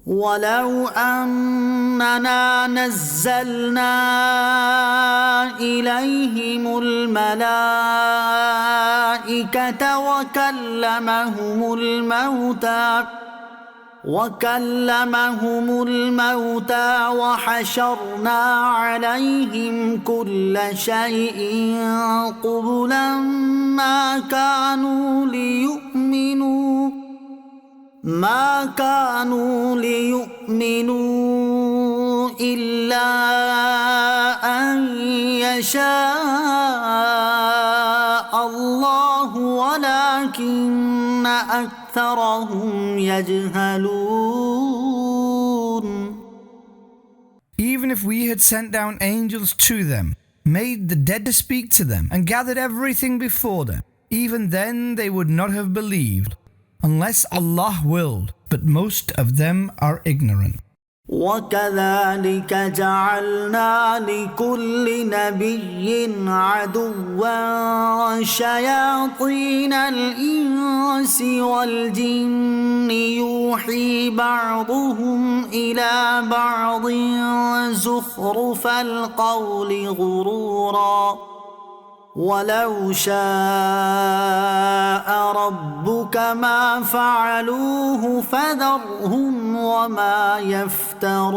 ولو أننا نزلنا إليهم الملائكة وكلمهم الموتى وحشرنا عليهم كل شيء قبلا ما كانوا ليؤمنوا إلا أن يشاء الله ولكن أكثرهم يجهلون. Even if we had sent down angels to them, made the dead to speak to them, and gathered everything before them, even then they would not have believed, unless Allah willed, but most of them are ignorant. وكذلك جعلنا لكل نبي عدوا شياطين الإنس والجن يوحي بعضهم إلى بعض زخرف القول غرورا ولو شاء ربك ما فعلوه فذرهم وما يفترون.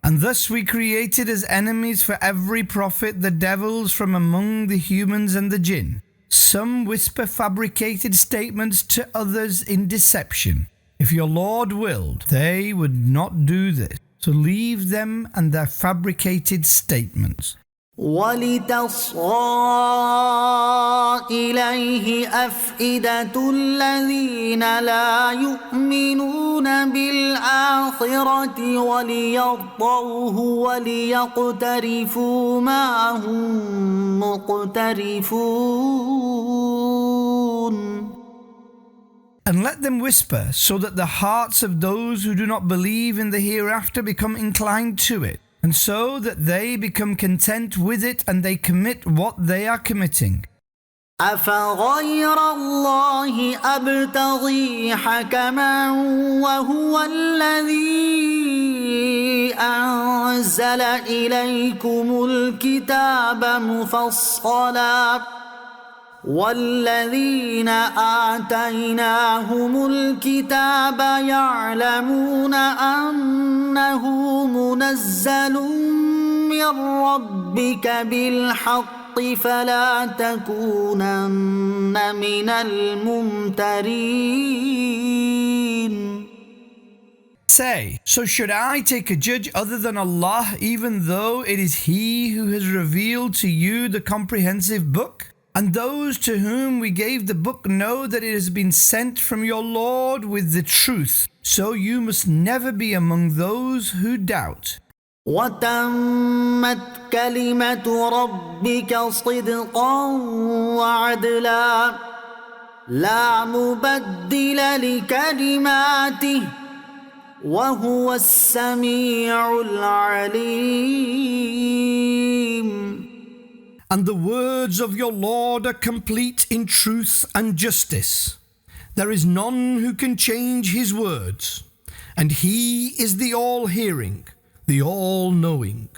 And thus we created as enemies for every prophet the devils from among the humans and the jinn. Some whisper fabricated statements to others in deception. If your Lord willed, they would not do this. So leave them and their fabricated statements. وَلِتَصْغَى إِلَيْهِ أَفْئِدَةُ الَّذِينَ لَا يُؤْمِنُونَ بِالْآخِرَةِ وَلِيَرْضَوْهُ وَلِيَقْتَرِفُوا مَا هُمْ مُقْتَرِفُونَ. And let them whisper so that the hearts of those who do not believe in the hereafter become inclined to it, and so that they become content with it and they commit what they are committing. أَفَغَيْرَ اللَّهِ أَبْتَغِي حَكَمًا وَهُوَ الَّذِي أَنزَلَ إِلَيْكُمُ الْكِتَابَ مُفَصَّلًا والذين آتيناهم الكتاب يعلمون أنه منزل من ربك بالحق فلا تكونن من الممترين. Say, so should I take a judge other than Allah, even though it is He who has revealed to you the comprehensive book? And those to whom we gave the book know that it has been sent from your Lord with the truth. So you must never be among those who doubt. وَتَمَّتْ كَلِمَةُ رَبِّكَ صِدْقًا وَعَدْلًا لَا مُبَدِّلَ لِكَلِمَاتِهِ وَهُوَ السَّمِيعُ الْعَلِيمُ. And the words of your Lord are complete in truth and justice. There is none who can change his words, and he is the all-hearing, the all-knowing.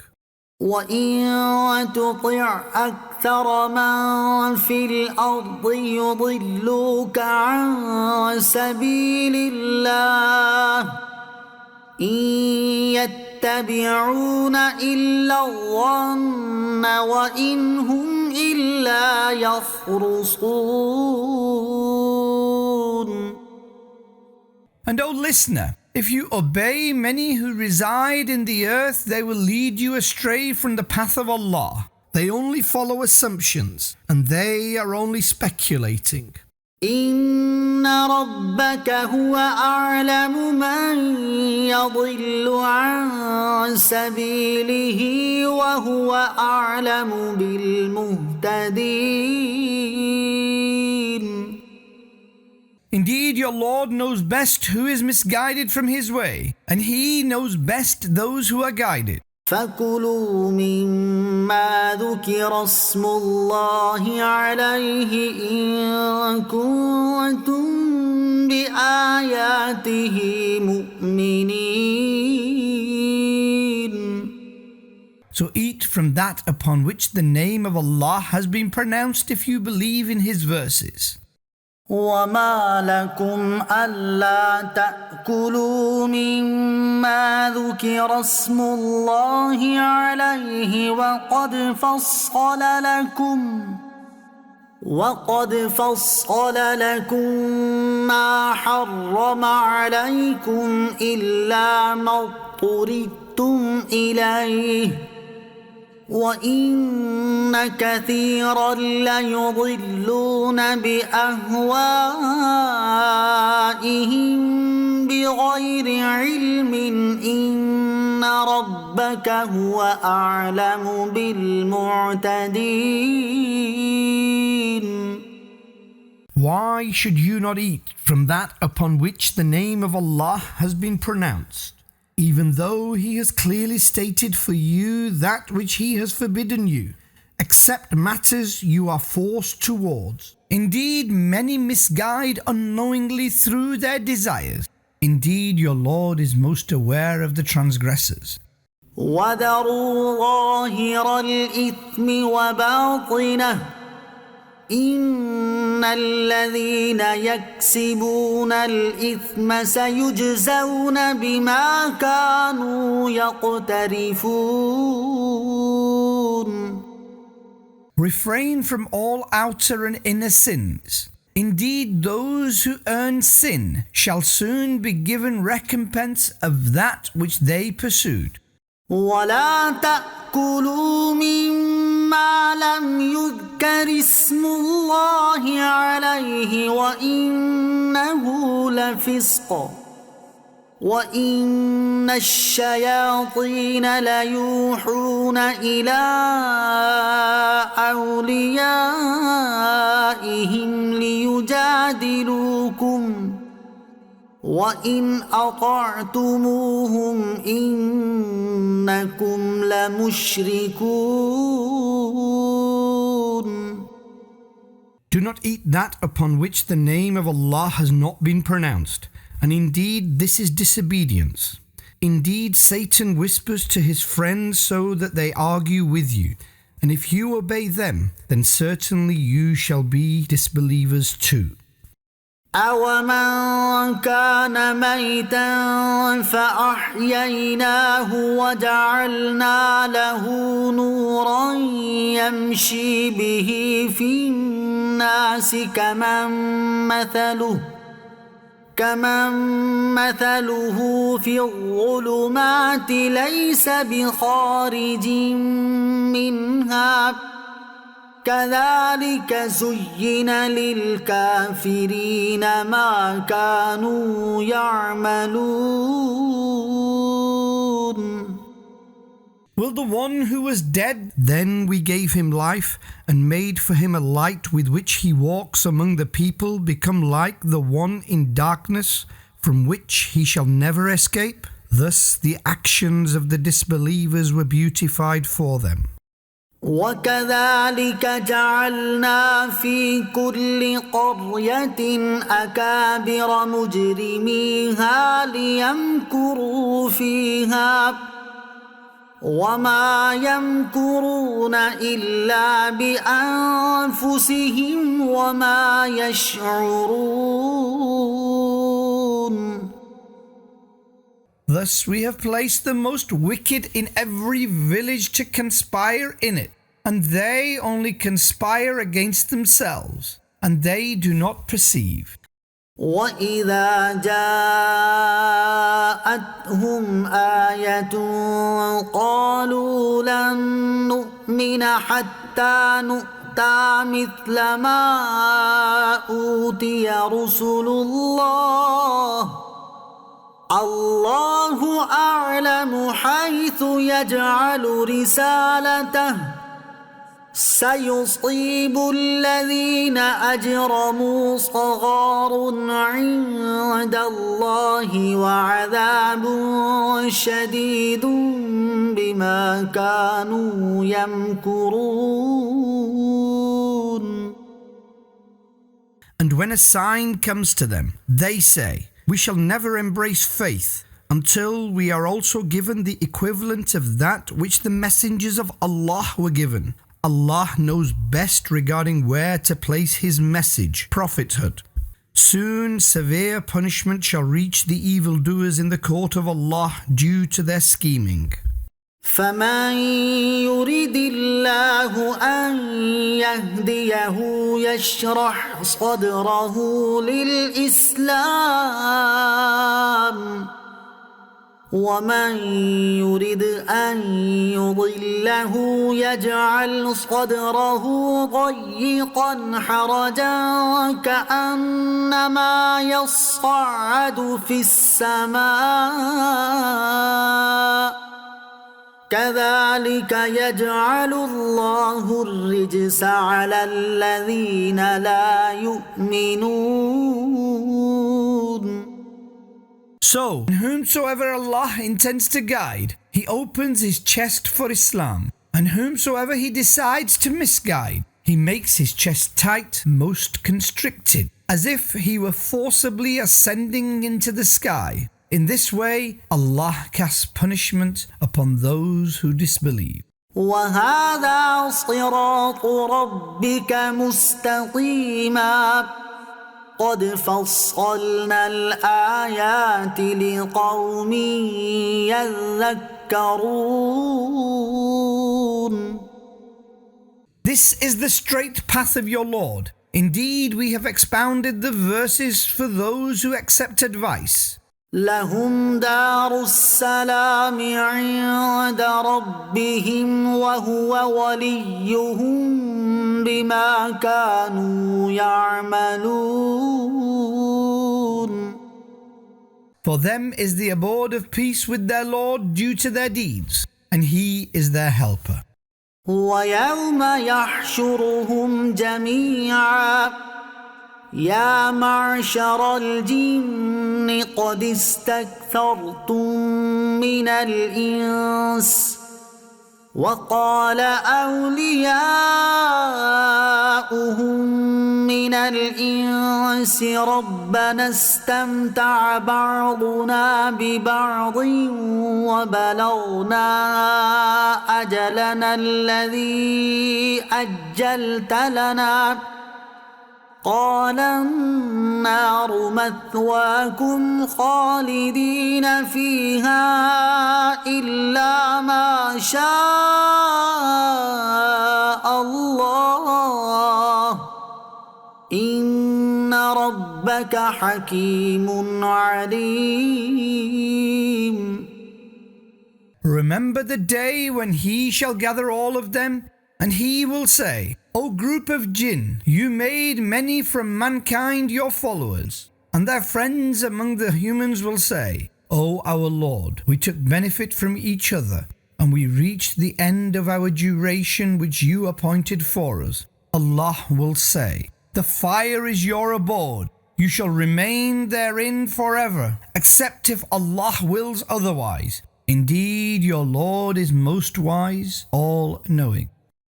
وَإِن تُطِعْ أَكْثَرَ مَن فِي الْأَرْضِ يُضِلُّوكَ عَن سَبِيلِ اللَّهِ إِن يَتَّبِعُونَ إِلَّا الظَّنَّ وَإِنْ هُمْ إِلَّا يَخْرُصُونَ. And O listener, if you obey many who reside in the earth, they will lead you astray from the path of Allah. They only follow assumptions, and they are only speculating. إن ربك هو أعلم من يضل عن سبيله وهو أعلم بالمهتدين. Indeed, your Lord knows best who is misguided from his way, and he knows best those who are guided. فكلوا مما ذكر اسم الله عليه إن كنتم آياته مؤمنين. So eat from that upon which the name of Allah has been pronounced if you believe in His verses. وما لكم ألا تأكلوا مما ذكر اسم الله عليه وقد فصل لكم ما حرم عليكم إلا ما اضطررتم إليه وإن كثيرا ليضلون بأهوائهم بغير علم إن ربك هو أعلم بالمعتدين. Why should you not eat from that upon which the name of Allah has been pronounced, even though He has clearly stated for you that which He has forbidden you, except matters you are forced towards? Indeed, many misguide unknowingly through their desires. Indeed, your Lord is most aware of the transgressors. وَذَرُوا ظَاهِرَ الْإِثْمِ وَبَاطِنَهُ إن الذين يكسبون الإثم سيجزون بما كانوا يقترفون. Refrain from all outer and inner sins. Indeed, those who earn sin shall soon be given recompense of that which they pursued. ولا تأكلوا مما لم يذكر اسم الله عليه وإنه لفسق وإن الشياطين ليوحون إلى أوليائهم ليجادلوكم وإن أطعتموهم إنكم لمشركون. Do not eat that upon which the name of Allah has not been pronounced, and indeed this is disobedience. Indeed, Satan whispers to his friends so that they argue with you, and if you obey them, then certainly you shall be disbelievers too. أَوَمَنْ كَانَ مَيْتًا فَأَحْيَيْنَاهُ وَجَعَلْنَا لَهُ نُورًا يَمْشِي بِهِ فِي النَّاسِ كمن مثله في الظلمات ليس بخارج منها كذلك زين للكافرين ما كانوا يعملون. Will the one who was dead, then we gave him life and made for him a light with which he walks among the people, become like the one in darkness from which he shall never escape? Thus the actions of the disbelievers were beautified for them. وكذلك جعلنا في كل قرية أكابر مجرميها ليمكروا فيها وما يمكرون إلا بأنفسهم وما يشعرون. Thus we have placed the most wicked in every village to conspire in it, and they only conspire against themselves, and they do not perceive. وَإِذَا جَاءَتْهُمْ آيَةٌ قَالُوا لَن نُّؤْمِنَ حَتَّى نُؤْتَىٰ مِثْلَ مَا أُوتِيَ رُسُلُ الله أعلم حيث يجعل رسالته سيصيب الذين أجرموا صغار عند الله وعذاب شديد بما كانوا يمكرون. And when a sign comes to them, they say, we shall never embrace faith until we are also given the equivalent of that which the messengers of Allah were given. Allah knows best regarding where to place His message, prophethood. Soon severe punishment shall reach the evildoers in the court of Allah due to their scheming. فمن يرد الله أن يهديه يشرح صدره للإسلام ومن يرد أن يضله يجعل صدره ضيقا حرجا كأنما يصعد في السماء كذلك يجعل الله الرجس على الذين لا يؤمنون. So, whomsoever Allah intends to guide, He opens his chest for Islam, and whomsoever He decides to misguide, He makes his chest tight, most constricted, as if he were forcibly ascending into the sky. In this way, Allah casts punishment upon those who disbelieve. وهذا صراط ربك مستقيما قد فصلنا الآيات لقوم يذكرون. This is the straight path of your Lord. Indeed, we have expounded the verses for those who accept advice. لهم دار السلام عند ربهم وهو وليهم بما كانوا يعملون. For them is the abode of peace with their Lord due to their deeds, and He is their helper. ويوم يحشرهم جميعا يا معشر الجن قد استكثرتم من الإنس وقال أولياؤهم من الإنس ربنا استمتع بعضنا ببعض وبلغنا أجلنا الذي أجلت لنا قال النار مثواكم خالدين فيها إلا ما شاء الله إن ربك حكيم عليم. Remember the day when He shall gather all of them, and He will say, O group of jinn, you made many from mankind your followers. And their friends among the humans will say, O our Lord, we took benefit from each other, and we reached the end of our duration which you appointed for us. Allah will say, the fire is your abode. You shall remain therein forever, except if Allah wills otherwise. Indeed, your Lord is most wise, all-knowing.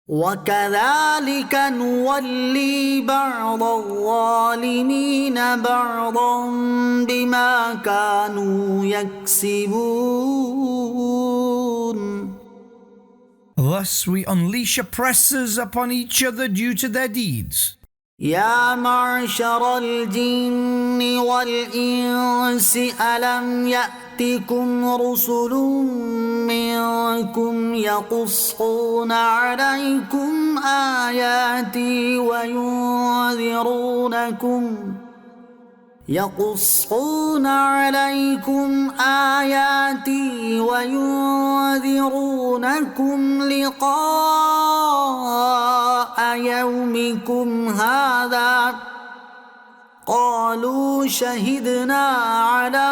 وكذلك نولي بعض الظالمين بعضا بما كانوا يكسبون. Thus we unleash oppressors upon each other due to their deeds. يا معشر الجن والإنس ألم يأتكم رسل منكم يقصون عليكم آياتي وينذرونكم لقاء يومكم هذا قالوا شهدنا على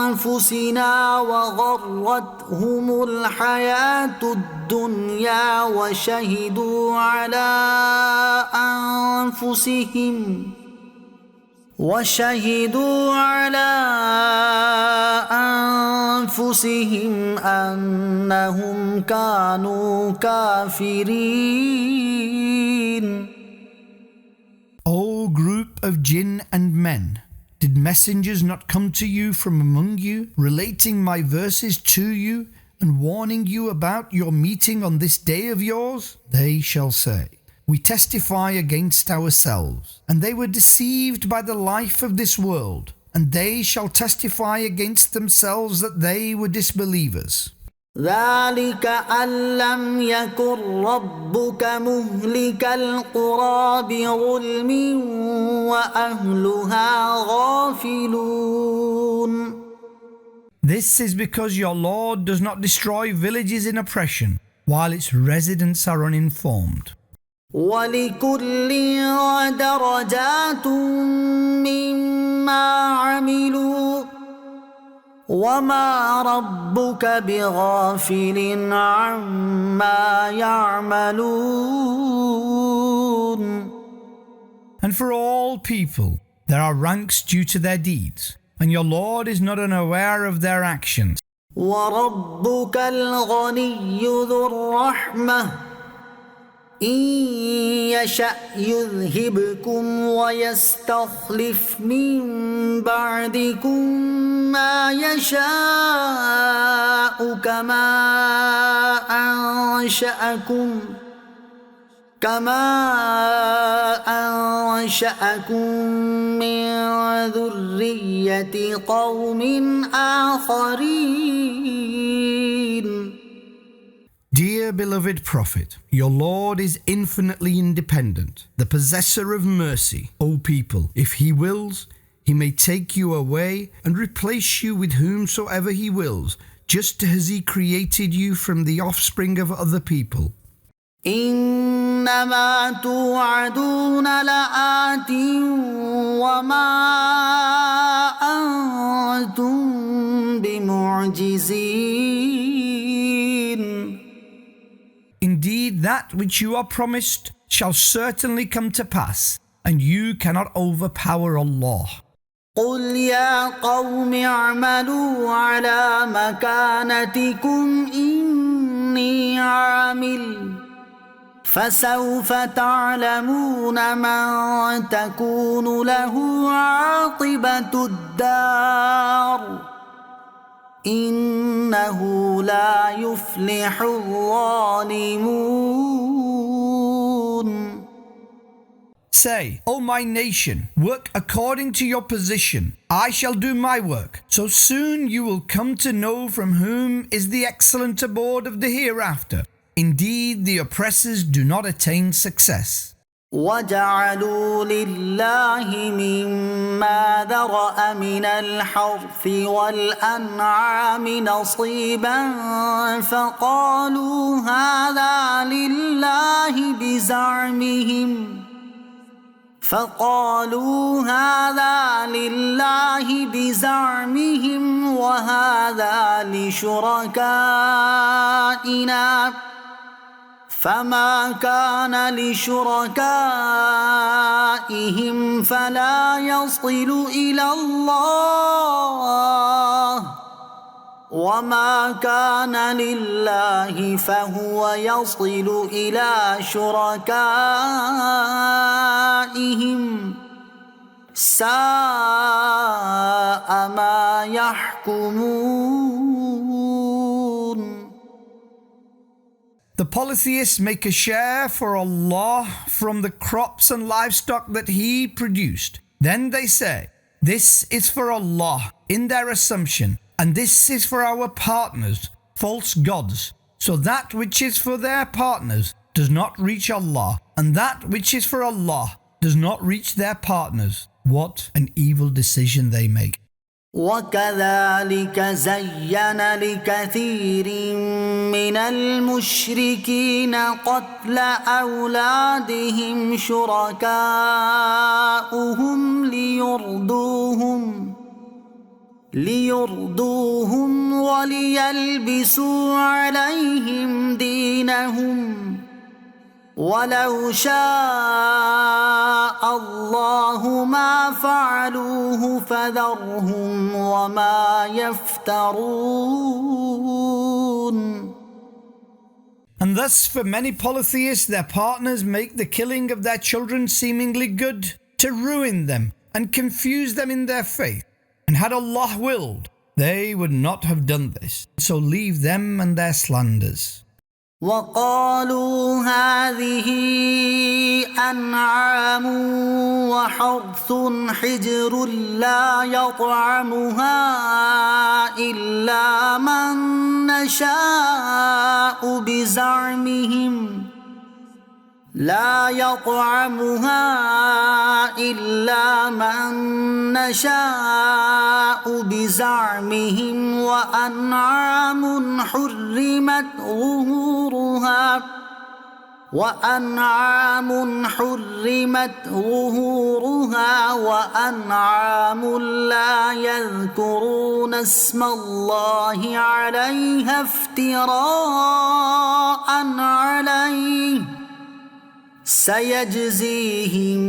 أنفسنا وغرتهم الحياة الدنيا وشهدوا على أنفسهم أنهم كانوا كافرين. O group of jinn and men, Did messengers not come to you from among you, relating my verses to you and warning you about your meeting on this day of yours? They shall say, we testify against ourselves, and they were deceived by the life of this world, and they shall testify against themselves that they were disbelievers. ذلك أن لم يكن ربك مهلك القرى بظلم وأهلها غافلون. This is because your Lord does not destroy villages in oppression, while its residents are uninformed. ولكل درجات مما عملوا وما ربك بغافل عما يعملون. And for all people there are ranks due to their deeds, and your Lord is not unaware of their actions. وربك الغني ذو الرحمة إن يشأ يذهبكم ويستخلف من بعدكم ما يشاء كما أنشأكم من ذرية قوم آخرين. Dear beloved Prophet, your Lord is infinitely independent, the possessor of mercy. O people, if He wills, He may take you away and replace you with whomsoever He wills, just as He created you from the offspring of other people. إنما توعدون لآت وما أنتم بمعجزين. Indeed, that which you are promised shall certainly come to pass, and you cannot overpower Allah. قل يا قوم اعملوا على مكانتكم إني عامل فسوف تعلمون من تكون له عاقبة الدار إنه لا يفلح الظالمون. Say, O my nation, work according to your position. I shall do my work. So soon you will come to know from whom is the excellent abode of the hereafter. Indeed, the oppressors do not attain success. وَجَعَلُوا لِلَّهِ مِمَّا ذَرَأَ مِنَ الْحَرْثِ وَالْأَنْعَامِ نَصِيبًا فَقَالُوا هَذَا لِلَّهِ بِزَعْمِهِمْ وَهَذَا لِشُرَكَائِنَا فما كان لشركائهم فلا يصل إلى الله وما كان لله فهو يصل إلى شركائهم ساء ما يحكمون. The polytheists make a share for Allah from the crops and livestock that He produced. Then they say, this is for Allah in their assumption, and this is for our partners, false gods. So that which is for their partners does not reach Allah, and that which is for Allah does not reach their partners. What an evil decision they make. وكذلك زين لكثير من المشركين قتل أولادهم شركاؤهم ليردوهم وليلبسوا عليهم دينهم ولو شاء الله ما فعلوه فذرهم وما يفترون. And thus for many polytheists their partners make the killing of their children seemingly good, to ruin them and confuse them in their faith. And had Allah willed, they would not have done this. So leave them and their slanders. وقالوا هذه أنعام وحرث حجر لا يطعمها إلا من نشاء بزعمهم وأنعام حرمت ظهورها وأنعام لا يذكرون اسم الله عليها افتراء عليه سيجزيهم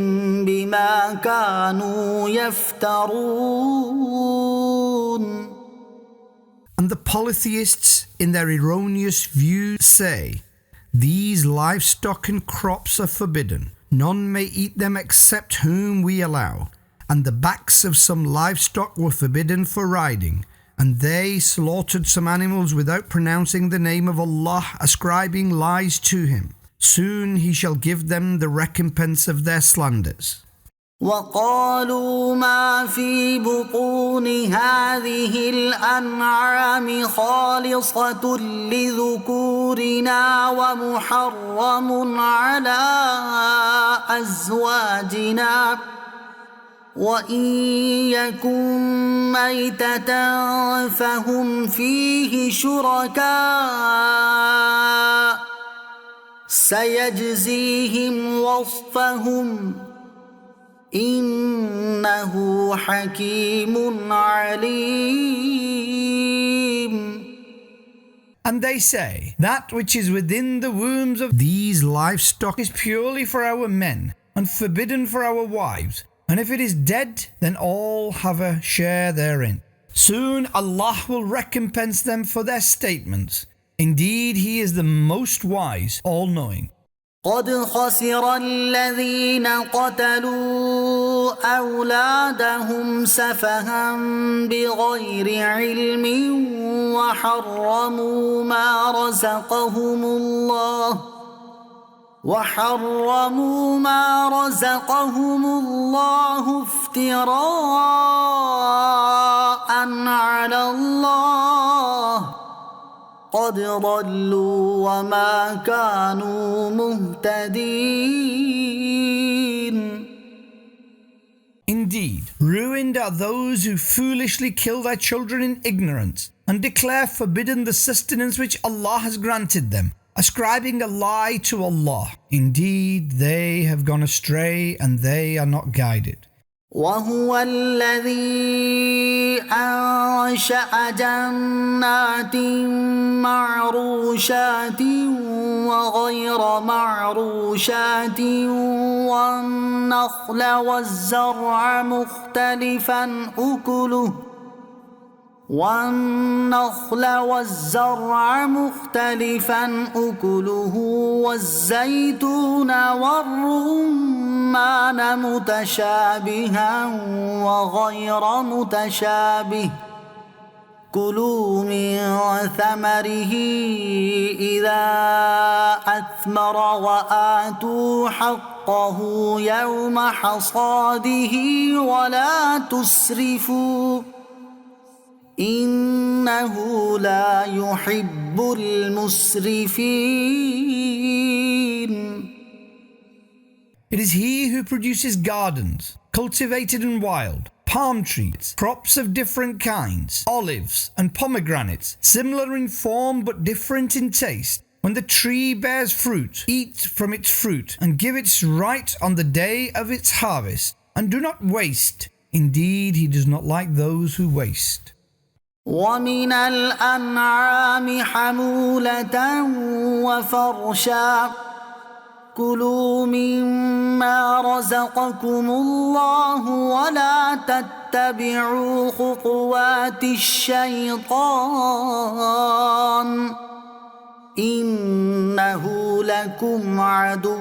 بما كانوا يفترون. And the polytheists in their erroneous view say, these livestock and crops are forbidden. None may eat them except whom we allow. And the backs of some livestock were forbidden for riding. And they slaughtered some animals without pronouncing the name of Allah, ascribing lies to him. Soon he shall give them the recompense of their slanders. وقالوا ما في بطون هذه الأنعام خالصة لذكورنا ومحرم على أزواجنا وإن يكن ميتة فهم فيه شركاء سيجزيهم وصفهم إنه حكيم عليم. And they say, that which is within the wombs of these livestock is purely for our men and forbidden for our wives. And if it is dead, then all have a share therein. Soon Allah will recompense them for their statements. Indeed, He is the most wise, all-knowing. قد خسر الذين قتلوا أولادهم سفها بغير علم وحرموا ما رزقهم الله افتراء على الله قد ضلوا وما كانوا مهتدين. Indeed, ruined are those who foolishly kill their children in ignorance and declare forbidden the sustenance which Allah has granted them, ascribing a lie to Allah. Indeed, they have gone astray and they are not guided. وهو الذي أنشأ جنات معروشات وغير معروشات والنخل والزرع مختلفا أكله والزيتون والرمان متشابها وغير متشابه كلوا من ثمره إذا أثمر وآتوا حقه يوم حصاده ولا تسرفوا إنه لا يحب المسرفين. It is He who produces gardens, cultivated and wild, palm trees, crops of different kinds, olives and pomegranates, similar in form but different in taste. When the tree bears fruit, eat from its fruit and give its right on the day of its harvest, and do not waste. Indeed, He does not like those who waste. ومن الأنعام حمولة وفرشا كلوا مما رزقكم الله ولا تتبعوا خطوات الشيطان إنه لكم عدو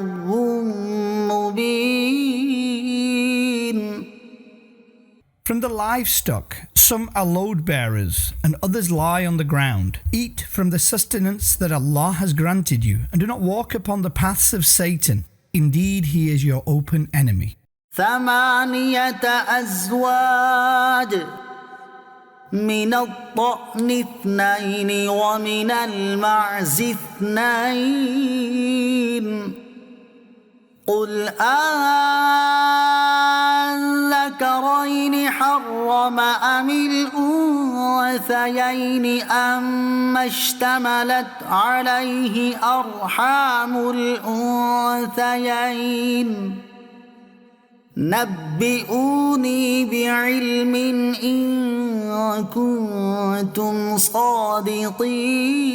مبين. From the livestock, some are load bearers, and others lie on the ground. Eat from the sustenance that Allah has granted you, and do not walk upon the paths of Satan. Indeed, he is your open enemy. 8 أزواج من الضأن 2 ومن المعز 2 قل أذكرين حرم أم الأنثيين أما اشتملت عليه أرحام الأنثيين نبئوني بعلم إن كنتم صادقين.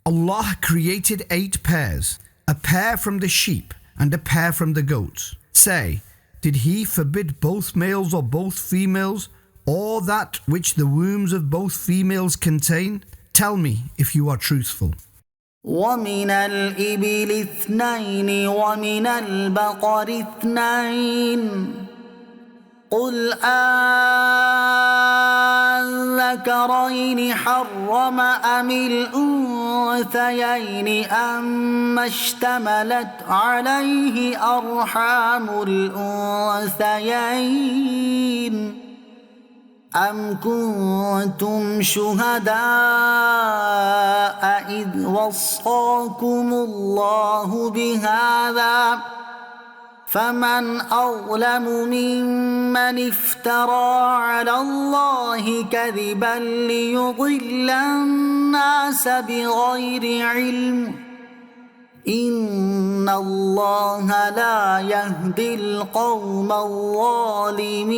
Allah created 8 pairs, a pair from the sheep and a pair from the goats. Say, did he forbid both males or both females, or that which the wombs of both females contain? Tell me if you are truthful. ومن الإبل 2 ومن البقر 2 قل أذكرين حرم أم الأنثيين أما اشتملت عليه أرحام الأنثيين أم كنتم شهداء إذ وصاكم الله بهذا فمن أظلم ممن افترى على الله كذبا ليضل الناس بغير علم إن الله لا يهدي القوم الظالمين.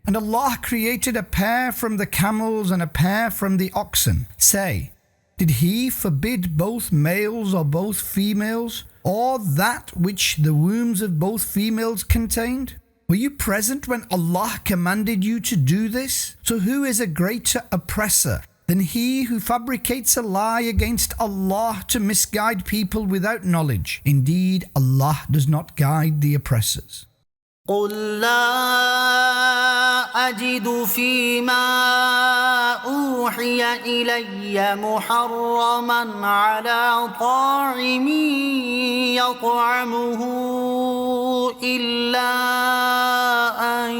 And Allah created a pair from the camels and a pair from the oxen. Say, did he forbid both males or both females, or that which the wombs of both females contained? Were you present when Allah commanded you to do this? So who is a greater oppressor than he who fabricates a lie against Allah to misguide people without knowledge? Indeed, Allah does not guide the oppressors. قل لا أجد فيما أوحي إلي محرما على طاعم يطعمه إلا أن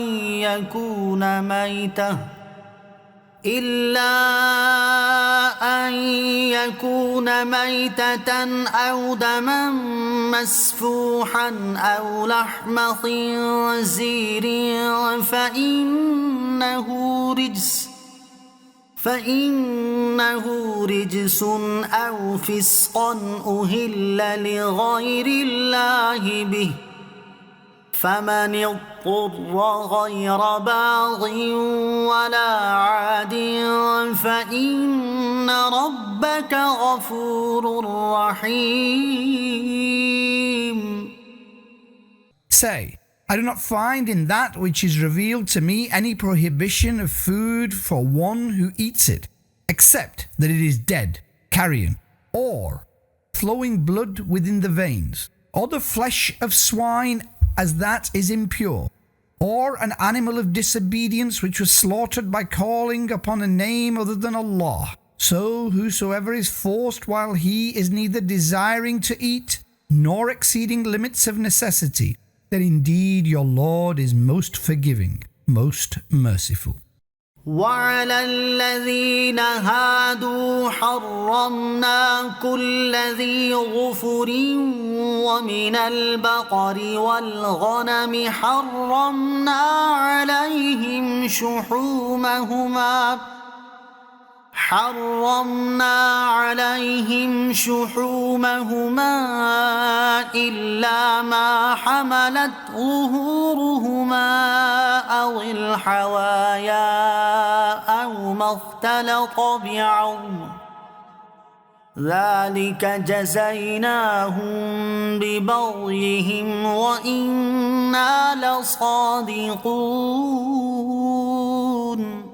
يكون ميتة أو دما مسفوحا أو لحم خنزير فإنه رجس أو فسقا أهل لغير الله به فمن اضطر غير باغ ولا عاد فإن ربك غفور رحيم. Say, I do not find in that which is revealed to me any prohibition of food for one who eats it, except that it is dead, carrion, or flowing blood within the veins, or the flesh of swine as that is impure, or an animal of disobedience which was slaughtered by calling upon a name other than Allah. So whosoever is forced while he is neither desiring to eat nor exceeding limits of necessity, then indeed your Lord is most forgiving, most merciful. وعلى الذين هادوا حرمنا كل ذي ظفر ومن البقر والغنم حرمنا عليهم شحومهما إلا ما حملت ظهورهما أو الحوايا أو ما اختلط بعظم ذلك جزيناهم ببغيهم وإنا لصادقون.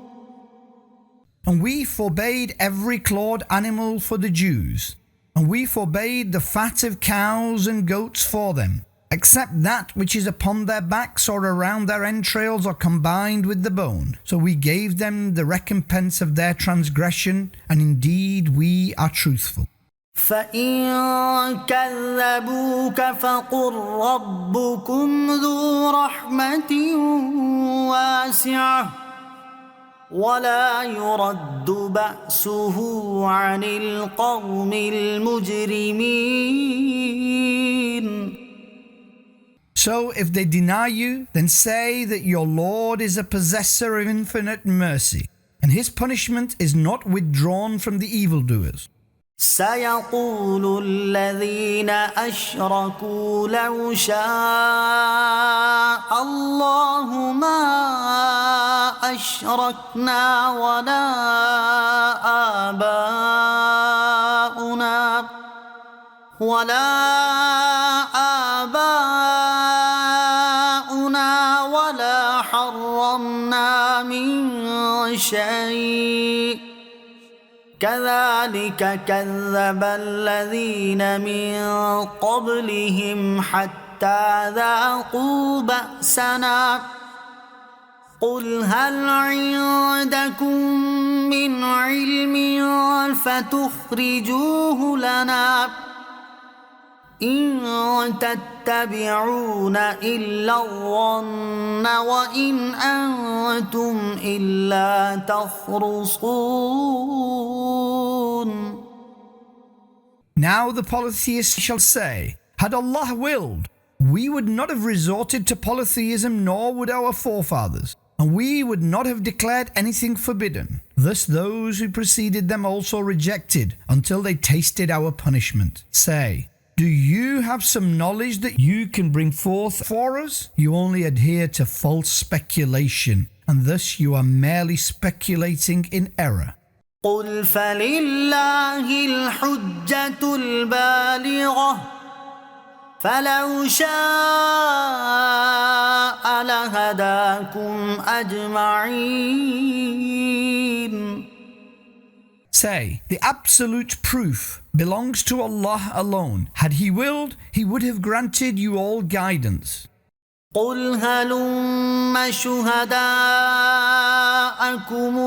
And we forbade every clawed animal for the Jews, and we forbade the fat of cows and goats for them, except that which is upon their backs or around their entrails or combined with the bone. So we gave them the recompense of their transgression, and indeed we are truthful. فإن كذبوك فقل ربكم ذو رحمة واسعة ولا يرد بأسه عن القوم المجرمين. So if they deny you, then say that your Lord is a possessor of infinite mercy, and his punishment is not withdrawn from the evildoers. سيقول الذين أشركوا لو شاء الله ما أشركنا ولا آباؤنا ولا حرمنا من شيء كذلك كذب الذين من قبلهم حتى ذاقوا بأسنا قل هل عندكم من علم فتخرجوه لنا إن تتبعون إلا الظن وإن أنتم إلا تخرصون. Now the polytheists shall say, had Allah willed, we would not have resorted to polytheism, nor would our forefathers, and we would not have declared anything forbidden. Thus those who preceded them also rejected until they tasted our punishment. Say, do you have some knowledge that you can bring forth for us? You only adhere to false speculation, and thus you are merely speculating in error. قل فلله الحجة البالغة فلو شاء لهداكم أجمعين. Say, the absolute proof belongs to Allah alone. Had He willed, He would have granted you all guidance. قل هلم شهداءكم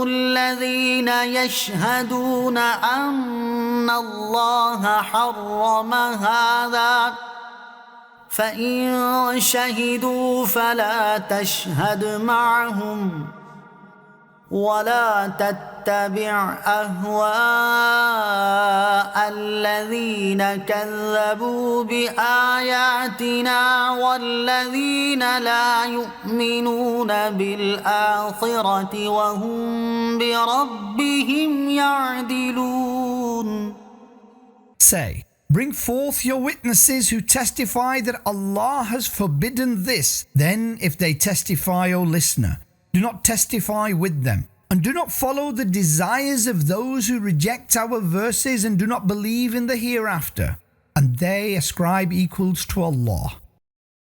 الذين يشهدون أن الله حرم هذا فإن شهدوا فلا تشهد معهم ولا تتبع أهواء الذين كذبوا بآياتنا والذين لا يؤمنون بالآخرة وهم بربهم يعدلون. Say, bring forth your witnesses who testify that Allah has forbidden this. Then if they testify, O listener, do not testify with them, and do not follow the desires of those who reject our verses and do not believe in the hereafter, and they ascribe equals to Allah.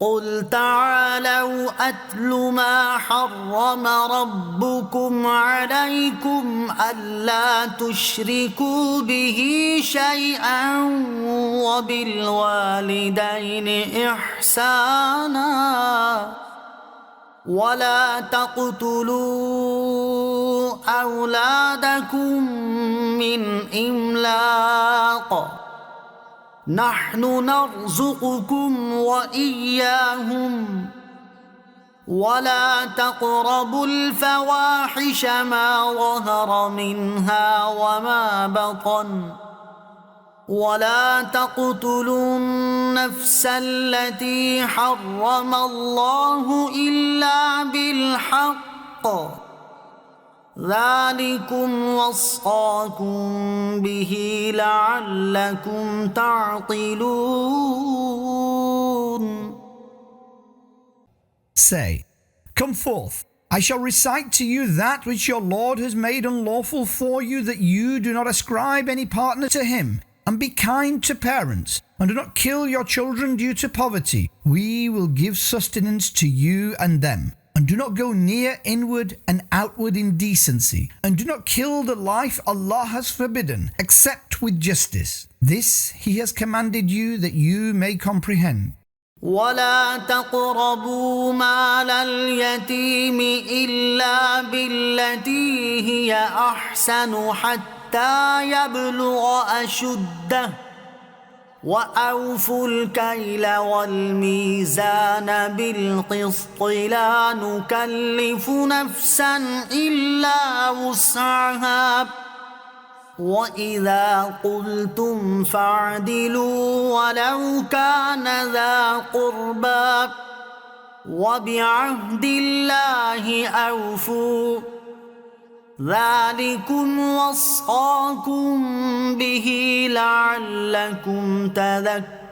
قل تعالوا أتل ما حرم ربكم عليكم ألا تشركوا به شيئا وبالوالدين إحسانا ولا تقتلوا أولادكم من إملاق نحن نرزقكم وإياهم ولا تقربوا الفواحش ما ظهر منها وما بطن ولا تقتلوا النفس التي حرم الله إلا بالحق ذلكم وصاكم به لعلكم تعقلون. Say, come forth, I shall recite to you that which your Lord has made unlawful for you, that you do not ascribe any partner to him, and be kind to parents, and do not kill your children due to poverty. We will give sustenance to you and them, And do not go near inward and outward indecency, and do not kill the life Allah has forbidden, except with justice. This He has commanded you that you may comprehend. ولا تقربوا مال اليتيم إلا بالتي هي أحسن حتى يبلغ أشده وأوفوا الكيل والميزان بالقسط لا نكلف نفسا إلا وسعها وإذا قلتم فاعدلوا ولو كان ذا قربى وبعهد الله أوفوا ذلكم وصاكم به لعلكم تذكرون.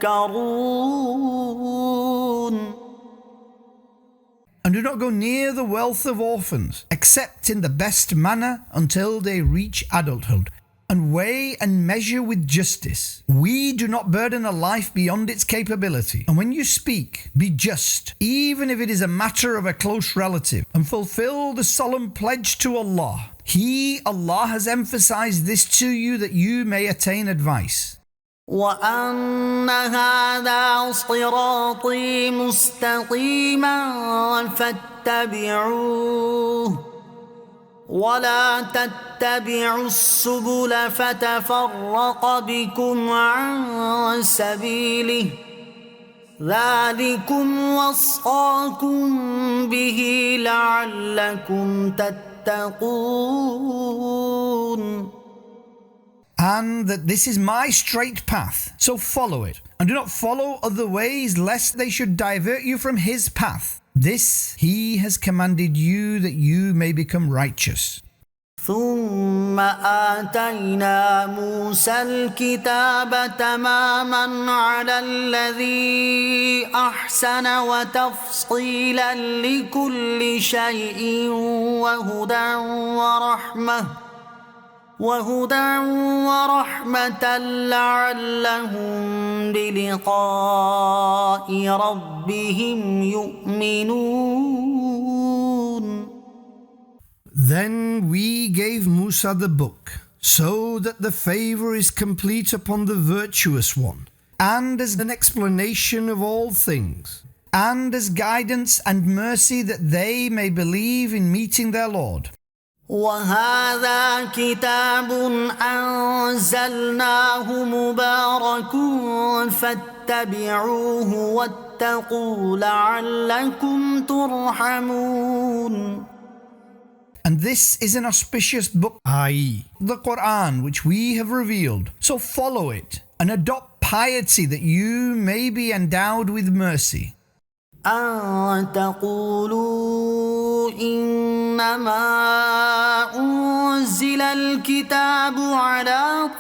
And do not go near the wealth of orphans, except in the best manner until they reach adulthood. And weigh and measure with justice. We do not burden a life beyond its capability. And when you speak, be just, even if it is a matter of a close relative, and fulfill the solemn pledge to Allah. Allah has emphasized this to you that you may attain advice. وأن هذا صراطي مستقيما فاتبعوه ولا تتبعوا السبل فتفرق بكم عن سبيله ذلكم وصاكم به لعلكم تتقون. And that this is my straight path, so follow it, and do not follow other ways lest they should divert you from His path. This He has commanded you that you may become righteous. ثم آتينا موسى الكتاب تماما على الذي أحسن وتفصيلا لكل شيء وهدى ورحمة لعلهم بلقاء ربهم يؤمنون. Then we gave Musa the book, so that the favor is complete upon the virtuous one, and as an explanation of all things, and as guidance and mercy that they may believe in meeting their Lord. وهذا كتاب أنزلناه مبارك فاتبعوه واتقوا لعلكم ترحمون. And this is an auspicious book, i.e., the Quran, which we have revealed. So follow it and adopt piety that you may be endowed with mercy. أن تقولوا إنما أنزل الكتاب على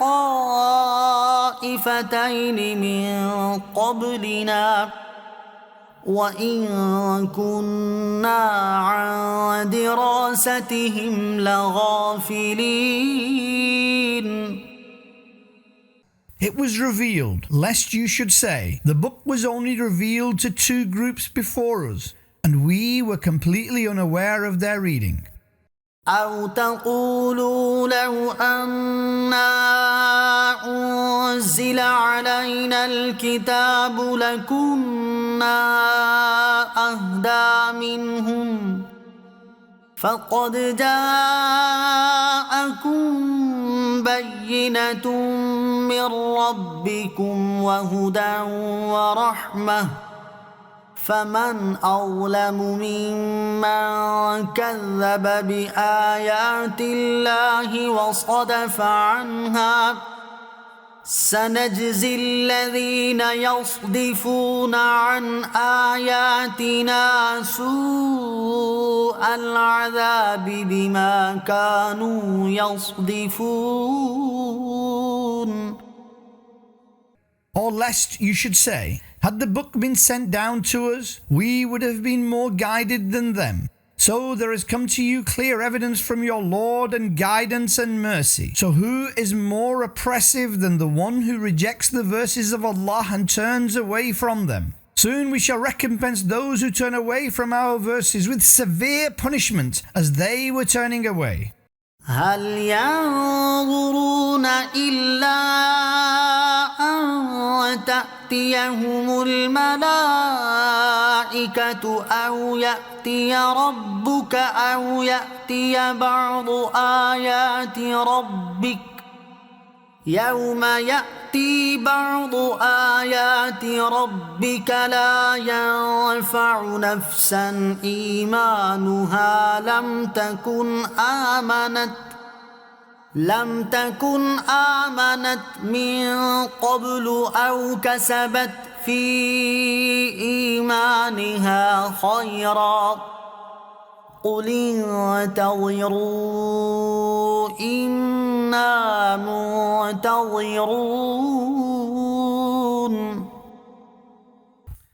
طائفتين من قبلنا وإن كنا عن دراستهم لغافلين. It was revealed, lest you should say, the book was only revealed to two groups before us, and we were completely unaware of their reading. أو تقولوا لو أنا أنزل علينا الكتاب لكنا أهدى منهم فقد جاءكم بينة من ربكم وهدى ورحمة فمن أظلم ممن كذب بآيات الله وصدف عنها سنجزي الذين يصدفون عن آياتنا سوء العذاب بما كانوا يصدفون. Or lest you should say, had the book been sent down to us, we would have been more guided than them. So there has come to you clear evidence from your Lord and guidance and mercy. So who is more oppressive than the one who rejects the verses of Allah and turns away from them? Soon we shall recompense those who turn away from our verses with severe punishment as they were turning away. هل ينظرون إلا أن تأتيهم الملائكة أو يأتي ربك أو يأتي بعض آيات ربك يوم يأتي بعض آيات ربك لا ينفع نفسا إيمانها لم تكن آمنت من قبل أو كسبت في إيمانها خيرا قل انتظروا إنا منتظرون.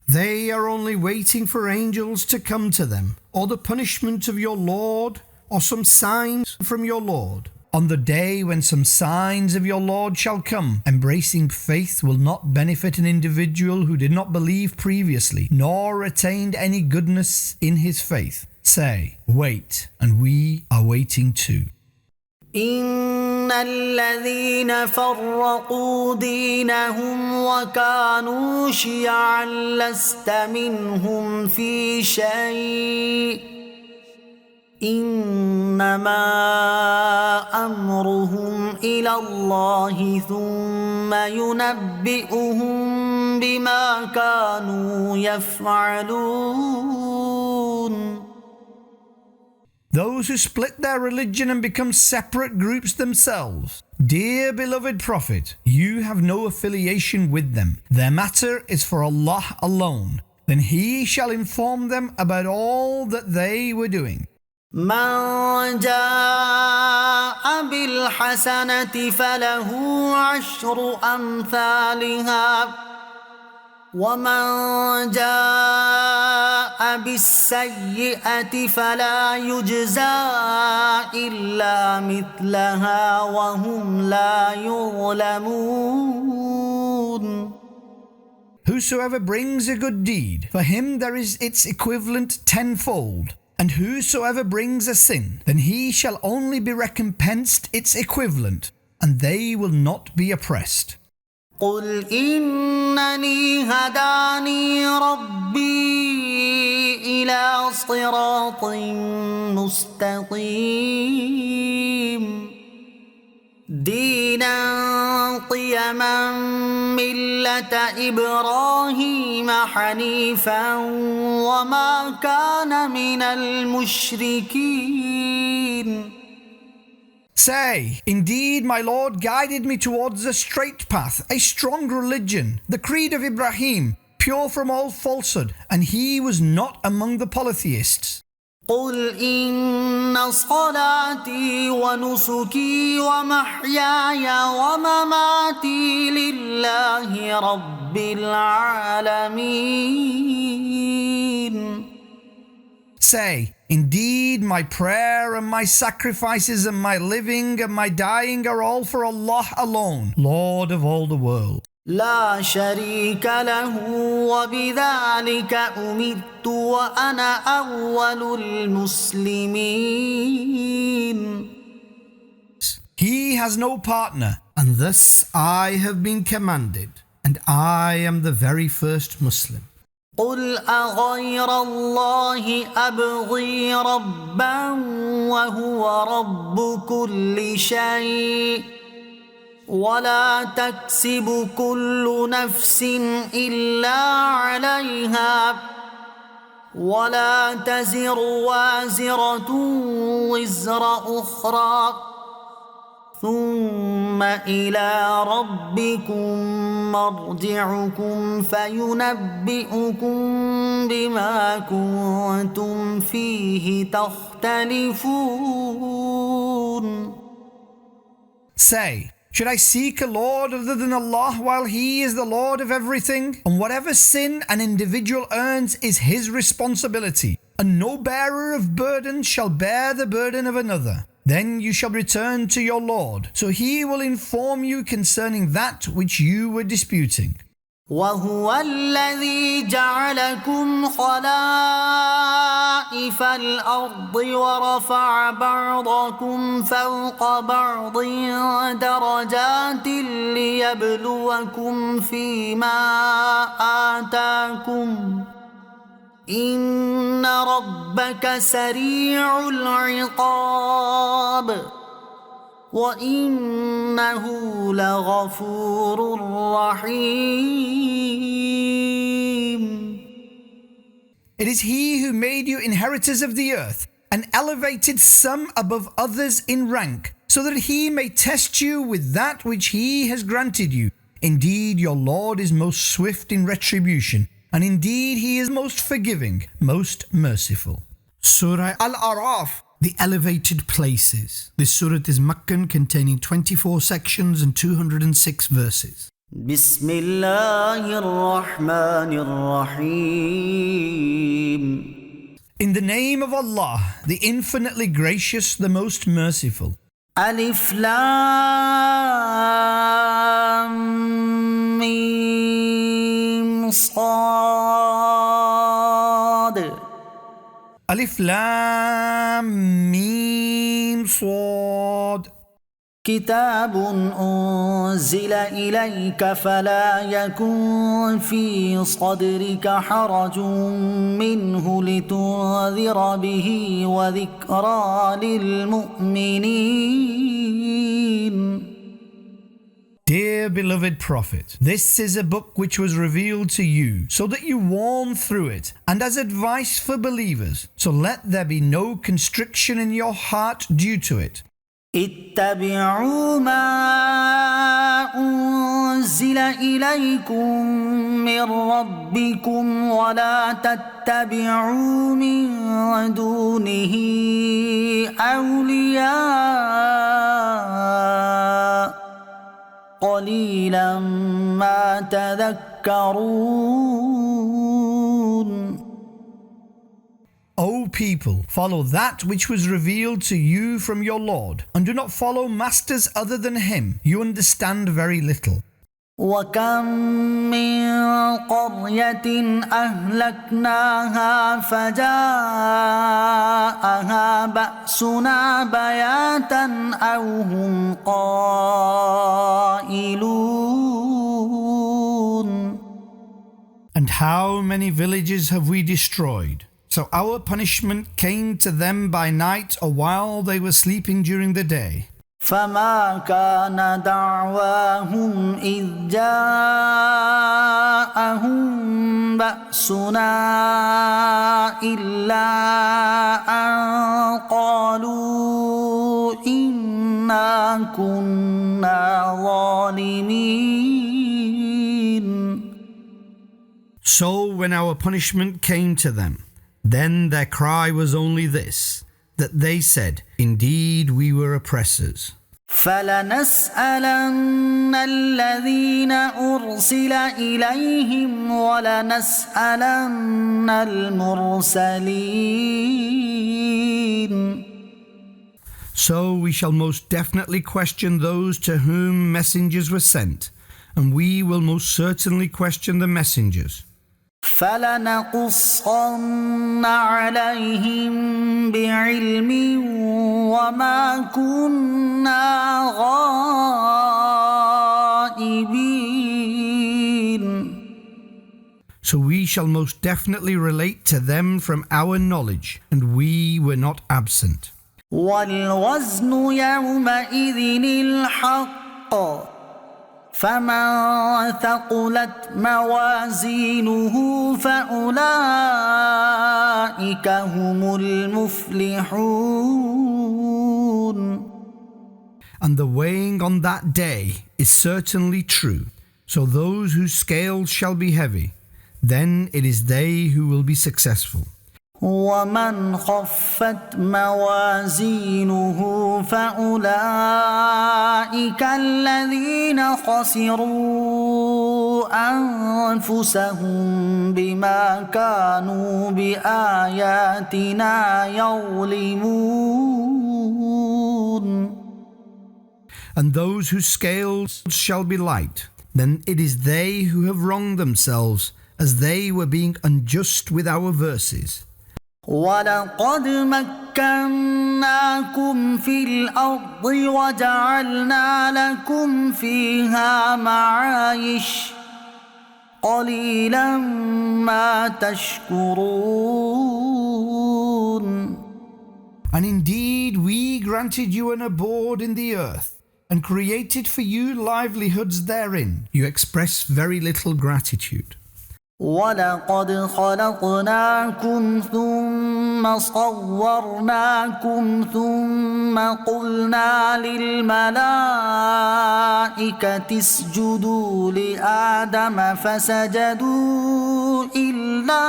They are only waiting for angels to come to them, or the punishment of your Lord, or some signs from your Lord. On the day when some signs of your Lord shall come, embracing faith will not benefit an individual who did not believe previously, nor attained any goodness in his faith. Say, wait, and we are waiting too. إن الذين فرقوا دينهم وكانوا شيعا لست منهم في شيء إنما أمرهم إلى الله ثم ينبئهم بما كانوا يفعلون. Those who split their religion and become separate groups themselves. Dear beloved Prophet, you have no affiliation with them. Their matter is for Allah alone. Then He shall inform them about all that they were doing. من جاء بالحسنة فله عشر أمثالها ومن جاء بالسيئة فلا يجزى إلا مثلها وهم لا يظلمون. Whosoever brings a good deed, for him there is its equivalent tenfold. And whosoever brings a sin, then he shall only be recompensed its equivalent, and they will not be oppressed. قل إنني هداني ربي إلى صراط مستقيم دينا قيما ملة إبراهيم حنيفا وما كان من المشركين. Say, indeed my Lord guided me towards a straight path, a strong religion, the creed of Ibrahim, pure from all falsehood, and he was not among the polytheists. قل إن صلاتي ونسكي ومحياي ومماتي لله رب العالمين. Say, indeed my prayer and my sacrifices and my living and my dying are all for Allah alone, Lord of all the world. لا شريك له وبذلك أمرت وأنا أول المسلمين. He has no partner, and thus I have been commanded, and I am the very first Muslim. قل أغير الله أبغي ربا وهو رب كل شيء ولا تكسب كل نفس إلا عليها ولا تزر وازرة وزر أخرى ثم إلى ربكم مرجعكم فينبئكم بما كنتم فيه تختلفون. Say, should I seek a Lord other than Allah while He is the Lord of everything? And whatever sin an individual earns is his responsibility, and no bearer of burden shall bear the burden of another. Then you shall return to your Lord, so He will inform you concerning that which you were disputing. وهو الذي جعلكم خلائف الأرض ورفع بعضكم فوق بعض درجات ليبلوكم فيما آتاكم إن ربك سريع العقاب وإنه لغفور رحيم. It is he who made you inheritors of the earth and elevated some above others in rank, so that he may test you with that which he has granted you. Indeed, your Lord is most swift in retribution, and indeed he is most forgiving, most merciful. Surah Al-A'raf, the elevated places. This surah is Meccan, containing 24 sections and 206 verses. بسم الله الرحمن الرحيم. In the name of Allah, the infinitely gracious, the most merciful. ألف لام ميم صاد. Alif Lam Mim Swad. كتاب أنزل إليك فلا يكن في صدرك حرج منه لتنذر به وذكرى للمؤمنين. Dear beloved Prophet, this is a book which was revealed to you, so that you warn through it, and as advice for believers. So let there be no constriction in your heart due to it. اتبعوا ما أنزل إليكم من ربكم ولا تتبعوا من دونه أولياء قليلا ما تذكرون. O people, follow that which was revealed to you from your Lord, and do not follow masters other than him. You understand very little. وكم من قرية أهلكناها فجاءها بأسنا بياتا أو هم قائلون. And how many villages have we destroyed? So our punishment came to them by night or while they were sleeping during the day. فما كان دعواهم إذ جاءهم بأسنا إلا أن قالوا إنا كنا ظالمين. So when our punishment came to them, then their cry was only this, that they said, indeed we were oppressors. فلنسألن الذين أرسل إليهم ولنسألن المرسلين. So we shall most definitely question those to whom messengers were sent, and we will most certainly question the messengers. فلنقصن عليهم بعلم وما كنا غائبين. So we shall most definitely relate to them from our knowledge, and we were not absent. والوزن يومئذ الحق فمن ثقلت موازينه فأولئك هم المفلحون. And the weighing on that day is certainly true. So those whose scales shall be heavy, then it is they who will be successful. ومن خفت موازينه فأولئك الذين خسروا أنفسهم بما كانوا بآياتنا يظلمون. And those whose scales shall be light, then it is they who have wronged themselves, as they were being unjust with our verses. ولقد مكناكم في الأرض وجعلنا لكم فيها معايش قليلا ما تشكرون. And indeed we granted you an abode in the earth, and created for you livelihoods therein. You express very little gratitude. ولقد خلقناكم ثم صورناكم ثم قلنا للملائكة اسجدوا لآدم فسجدوا إلا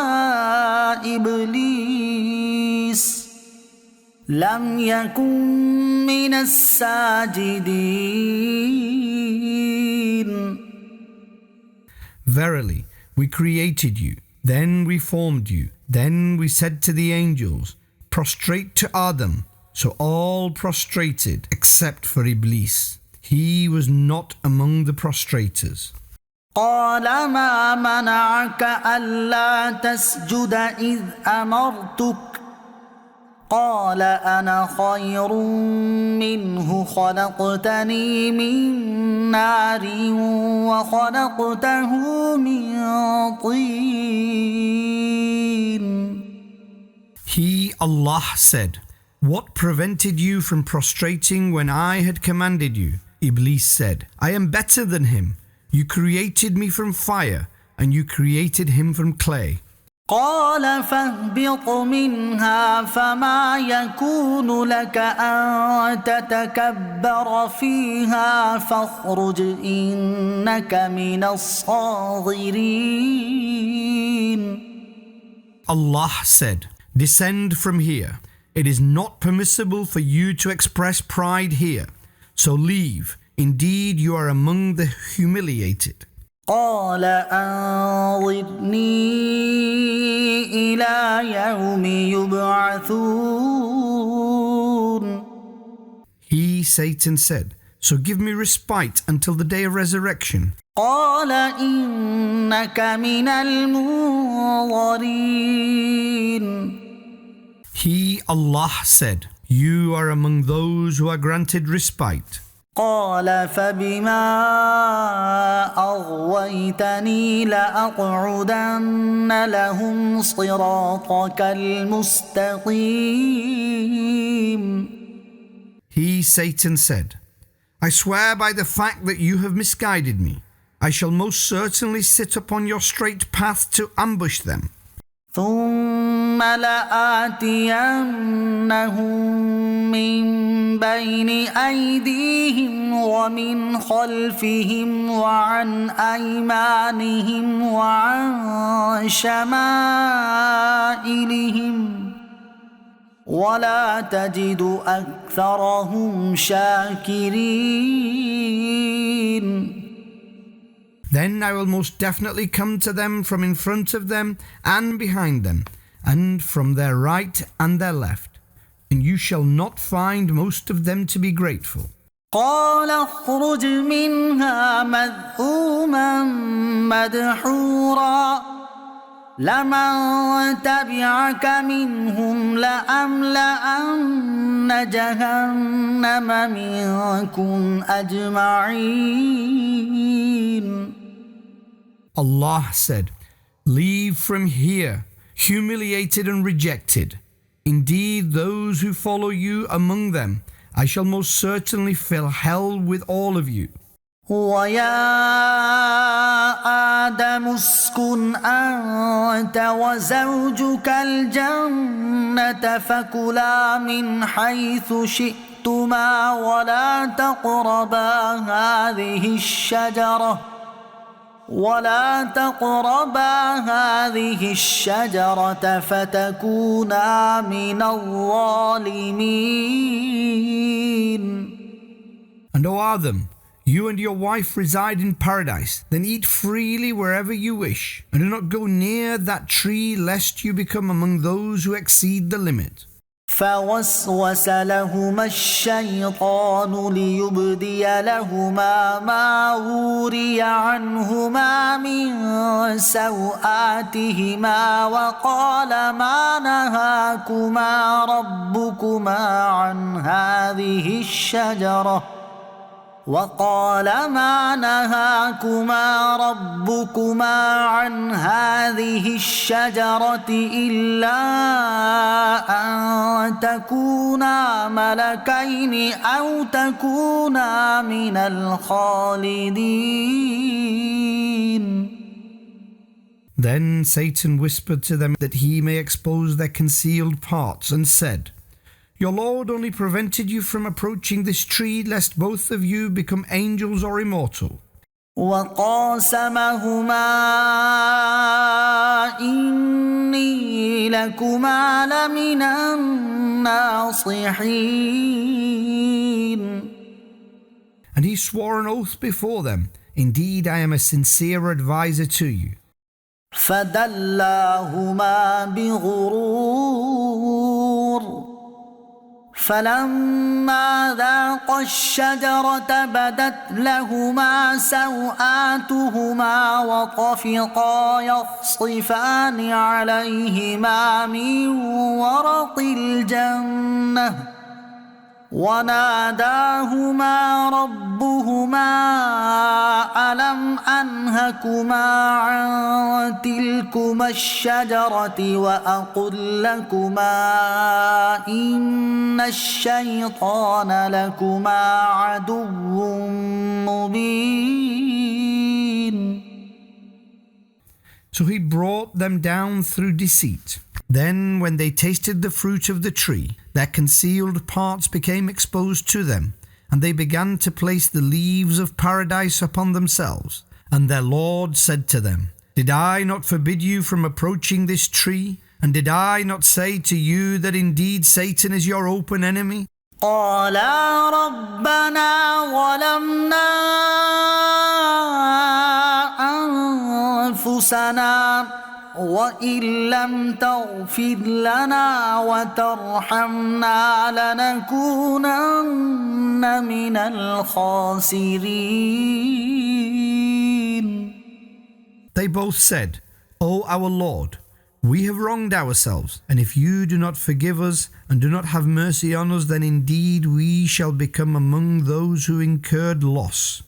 إبليس لم يكن من الساجدين. Verily, we created you, then we formed you, then we said to the angels, prostrate to Adam. So all prostrated except for Iblis. He was not among the prostrators. قال ما منعك ألا تسجد إذ أمرتك قال أنا خير منه خلقتني من نار وخلقته من طين. He, Allah, said, what prevented you from prostrating when I had commanded you? Iblis said, I am better than him. You created me from fire, and you created him from clay. قال فاهبط منها فما يكون لك أن تتكبر فيها فاخرج إنك من الصاغرين. Allah said, descend from here. It is not permissible for you to express pride here. So leave. Indeed, you are among the humiliated. قال أنظرني إلى يوم يبعثون. He, Satan, said, so give me respite until the day of resurrection. قال إنك من المنظرين. He, Allah, said, you are among those who are granted respite. قال فبما أغويتني لأقعدن لهم صراطك المستقيم. He, Satan, said, I swear by the fact that you have misguided me, I shall most certainly sit upon your straight path to ambush them. ثم لآتينهم من بين أيديهم ومن خلفهم وعن أيمانهم وعن شمائلهم ولا تجد أكثرهم شاكرين. Then I will most definitely come to them from in front of them and behind them, and from their right and their left, and you shall not find most of them to be grateful. قال اخرج منها مذءوما مدحورا لمن تبعك منهم لأملأن جهنم منكم أجمعين. Allah said, leave from here, humiliated and rejected. Indeed, those who follow you among them, I shall most certainly fill hell with all of you. ويا آدم اسكن أنت وزوجك الجنة فكلا من حيث شئتما ولا تقربا هذه الشجرة فتكونا من الظالمين. And O Adam, you and your wife reside in paradise, then eat freely wherever you wish, and do not go near that tree lest you become among those who exceed the limit. فوسوس لهما الشيطان ليبدي لهما ما وري عنهما من سوآتهما وقال ما نهاكما ربكما عن هذه الشجرة إلا أن تكونا ملكين أو تكونا من الخالدين. Then Satan whispered to them that he may expose their concealed parts and said, Your Lord only prevented you from approaching this tree lest both of you become angels or immortal. وقاسمهما إني لكما لمن الناصحين. And he swore an oath before them, Indeed, I am a sincere adviser to you. فدلاهما بغرور فلما ذاقا الشجرة بدت لهما سوآتهما وطفقا يخصفان عليهما من ورق الجنة وناداهما ربهما ألم أنهكما عن تلكما الشجرة وأقل لكما إن الشيطان لكما عدو مبين. So he brought them down through deceit. Then when they tasted the fruit of the tree, their concealed parts became exposed to them, and they began to place the leaves of paradise upon themselves. And their Lord said to them, Did I not forbid you from approaching this tree? And did I not say to you that indeed Satan is your open enemy? قالا ربنا ظلمنا أنفسنا وإن لم تغفر لنا وترحمنا لنكونن من الخاسرين. They both said, O our Lord, we have wronged ourselves, and if you do not forgive us and do not have mercy on us, then indeed we shall become among those who incurred loss.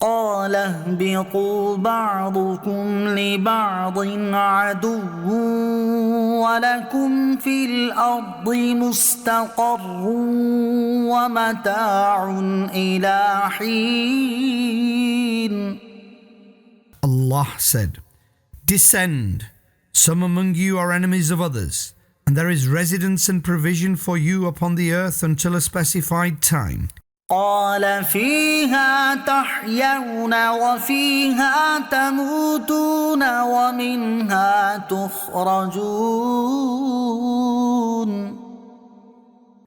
قال اهبطوا بعضكم لبعض عدو ولكم في الأرض مستقر ومتاع إلى حين. Allah said, Descend. Some among you are enemies of others, and there is residence and provision for you upon the earth until a specified time. قال فيها تحيون وفيها تموتون ومنها تخرجون.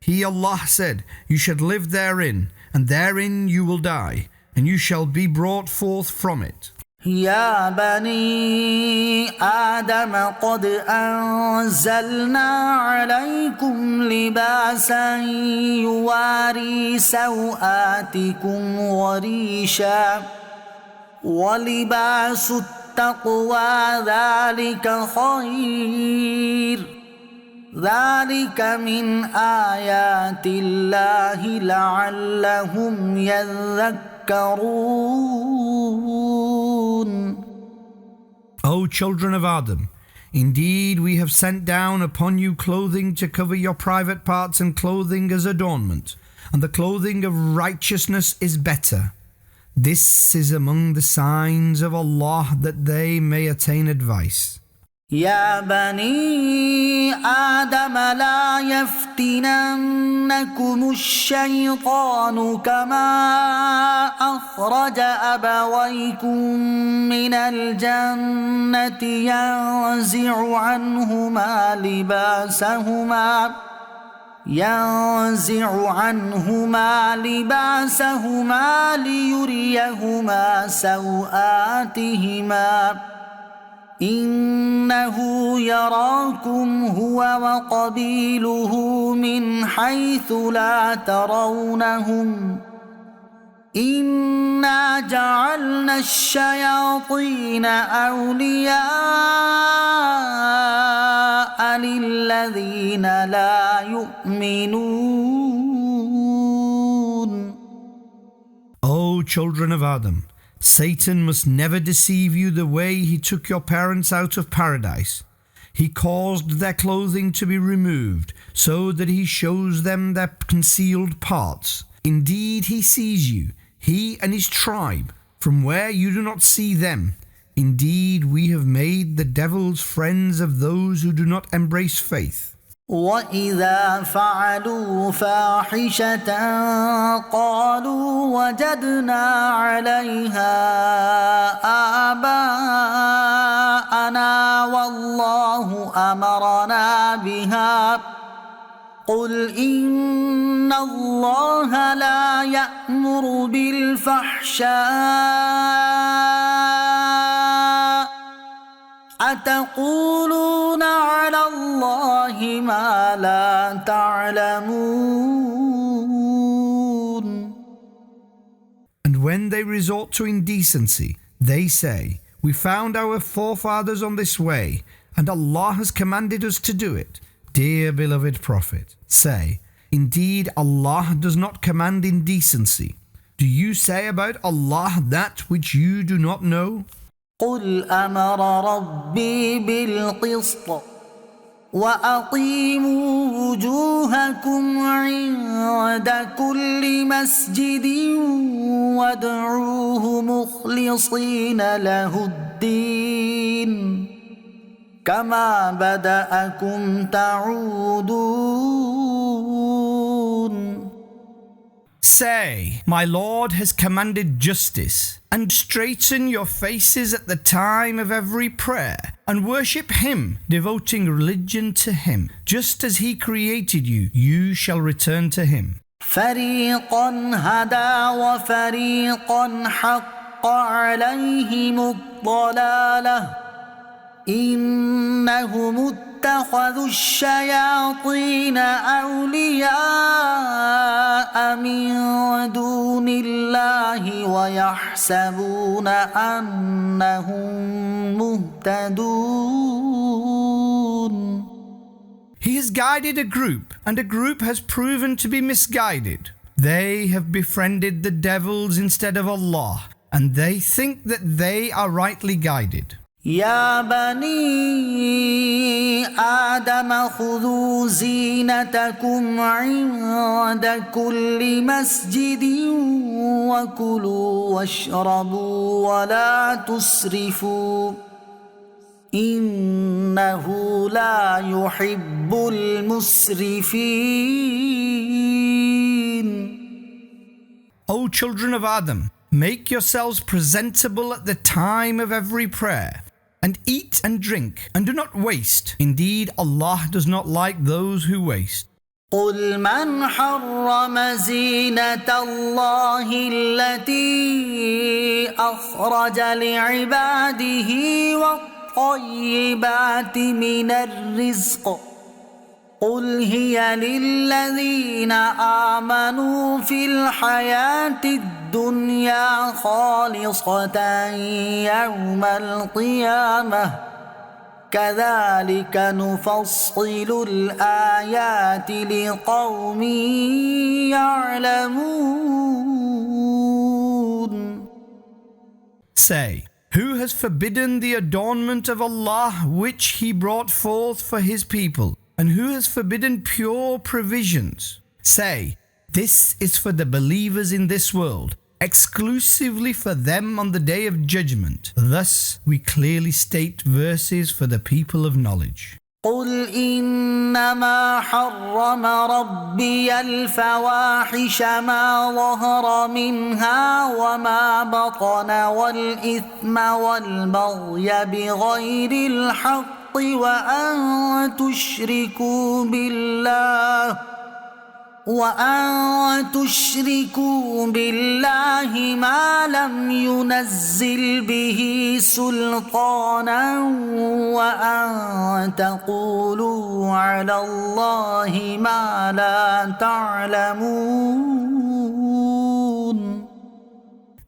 He, Allah, said, You should live therein, and therein you will die, and you shall be brought forth from it. يا بني آدم قد أنزلنا عليكم لباسا يواري سوآتكم وريشا ولباس التقوى ذلك خير ذلك من آيات الله لعلهم يذكرون. O children of Adam, indeed we have sent down upon you clothing to cover your private parts and clothing as adornment, and the clothing of righteousness is better. This is among the signs of Allah that they may attain advice. يا بني آدم لا يفتننكم الشيطان كما أخرج أبويكم من الجنة ينزع عنهما لباسهما ليريهما سوآتهما إنه يراكم هو وقبيله من حيث لا ترونهم إنا جعلنا الشياطين أولياء للذين لا يؤمنون. O children of Adam, Satan must never deceive you the way he took your parents out of paradise. He caused their clothing to be removed so that he shows them their concealed parts. Indeed, he sees you, he and his tribe, from where you do not see them. Indeed, we have made the devils friends of those who do not embrace faith. وَإِذَا فَعَلُوا فَاحِشَةً قَالُوا وَجَدْنَا عَلَيْهَا آبَاءَنَا وَاللَّهُ أَمَرَنَا بِهَا قُلْ إِنَّ اللَّهَ لَا يَأْمُرُ بِالْفَحْشَاءِ أَتَقُولُونَ عَلَى اللَّهِ مَا لَا تَعْلَمُونَ. And when they resort to indecency, they say, we found our forefathers on this way, and Allah has commanded us to do it. Dear beloved Prophet, say, indeed Allah does not command indecency. Do you say about Allah that which you do not know? قُلْ أَمَرَ رَبِّي بِالْقِسْطِ وَأَقِيمُوا وُجُوهَكُمْ عِندَ كُلِّ مَسْجِدٍ وَادْعُوهُ مُخْلِصِينَ لَهُ الدِّينَ كَمَا بَدَأَكُمْ تَعُودُونَ. Say, my Lord has commanded justice, and straighten your faces at the time of every prayer, and worship Him, devoting religion to Him. Just as He created you, you shall return to Him. فَرِيقًا هَدَى وَفَرِيقًا حَقَّ عَلَيْهِمُ الضَّلَالَةُ إِنَّهُمُ اتَّخَذُوا الشَّيَاطِينَ أَوْلِيَاءَ مِن دُونِ اللَّهِ وَيَحْسَبُونَ أَنَّهُم مُهْتَدُونَ. He has guided a group, and a group has proven to be misguided. They have befriended the devils instead of Allah, and they think that they are rightly guided. يا بني آدم خذوا زينتكم عند كل مسجد وكلوا واشربوا ولا تسرفوا إنه لا يحب المسرفين. O children of Adam, make yourselves presentable at the time of every prayer, and eat and drink, and do not waste. Indeed, Allah does not like those who waste. قل من حرم زينة الله التي أخرج لعباده والطيبات من الرزق قل هي للذين آمنوا في الحياة الدنيا خالصة يوم القيامة كذلك نفصل الآيات لقوم يعلمون. Say, who has forbidden the adornment of Allah which He brought forth for His people, and who has forbidden pure provisions? Say, this is for the believers in this world, exclusively for them on the day of judgment. Thus we clearly state verses for the people of knowledge. قل إنما حرم ربي الفواحش ما ظهر منها وما بطن والإثم والبغي بغير الحق وأن تشركوا بالله وأن تشركوا بالله ما لم ينزل به سلطانا وأن تقولوا على الله ما لا تعلمون.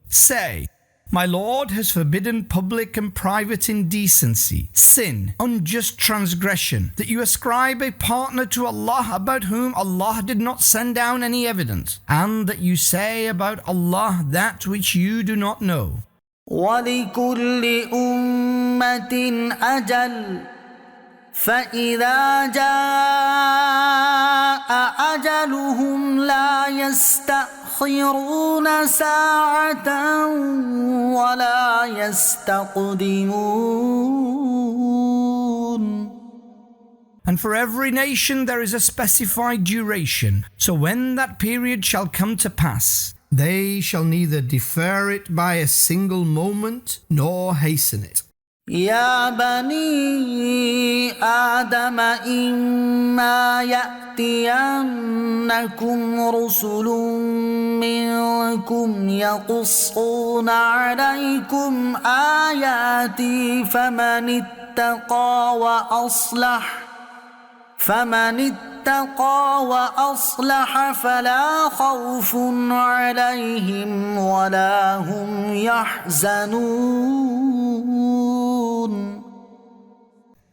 Say, my Lord has forbidden public and private indecency, sin, unjust transgression, that you ascribe a partner to Allah about whom Allah did not send down any evidence, and that you say about Allah that which you do not know. وَلِكُلِّ أُمَّةٍ أَجَلٌ فَإِذَا جَاءَ أَجَلُهُمْ لَا يَسْتَأْخِرُونَ سَاعَةً وَلَا يَسْتَقْدِمُونَ. And for every nation there is a specified duration, so when that period shall come to pass, they shall neither defer it by a single moment nor hasten it. يا بني آدم إما يأتينكم رسل منكم يقصون عليكم آياتي فمن اتقى وأصلح فلا خوف عليهم ولا هم يحزنون.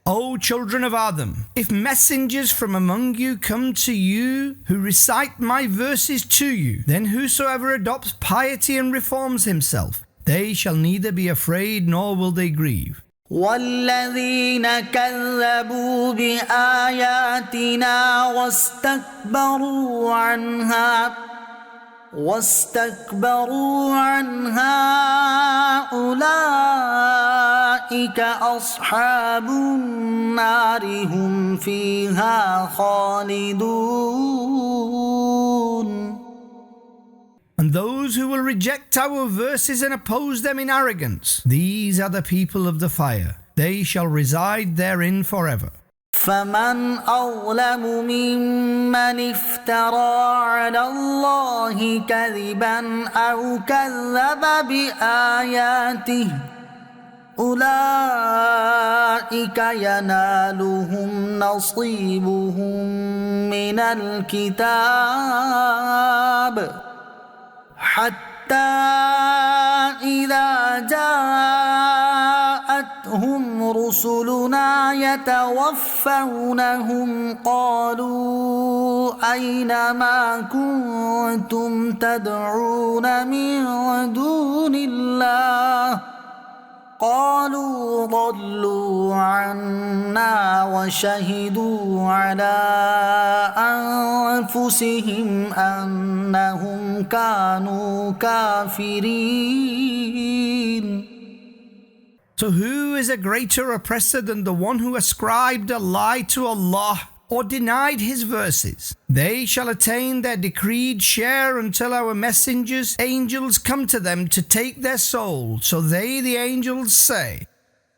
O children of Adam, if messengers from among you come to you who recite my verses to you, then whosoever adopts piety and reforms himself, they shall neither be afraid nor will they grieve. والذين كذبوا بآياتنا واستكبروا عنها أولئك أصحاب النار هم فيها خالدون. And those who will reject our verses and oppose them in arrogance, these are the people of the fire. They shall reside therein forever. فمن أظلم ممن افترى على الله كذبا أو كذب بآياته أولئك ينالهم نصيبهم من الكتاب حتى إذا جاءتهم رسلنا يتوفونهم قالوا أين ما كنتم تدعون من دون الله قالوا ضلوا عنا وشهدوا على أنفسهم أنهم كانوا كافرين. So who is a greater oppressor than the one who ascribed a lie to Allah or denied his verses? They shall attain their decreed share until our messengers, angels, come to them to take their soul. So they, the angels, say,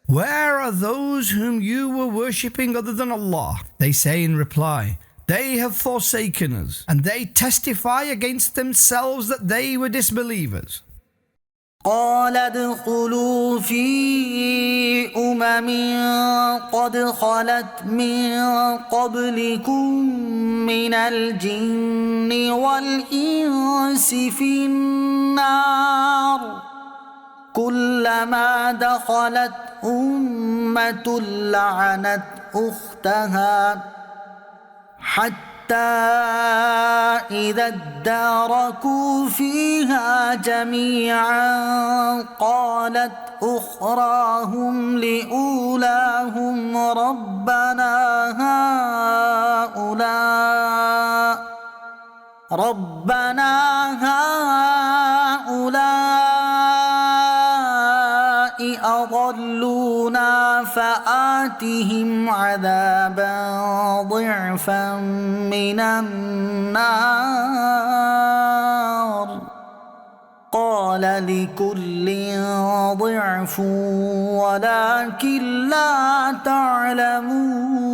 where are those whom you were worshipping other than Allah? They say in reply, they have forsaken us, and they testify against themselves that they were disbelievers. قال ادخلوا في قد خلت من قبلكم من الجن والإنس في النار كلما دخلت أمة لعنت أختها حتى إذا اداركوا فيها جميعا قالت أخراهم لأولاهم ربنا هؤلاء أضلونا فآتهم عذابا ضعفا من النار قال لكل ضعف ولكن لا تعلمون.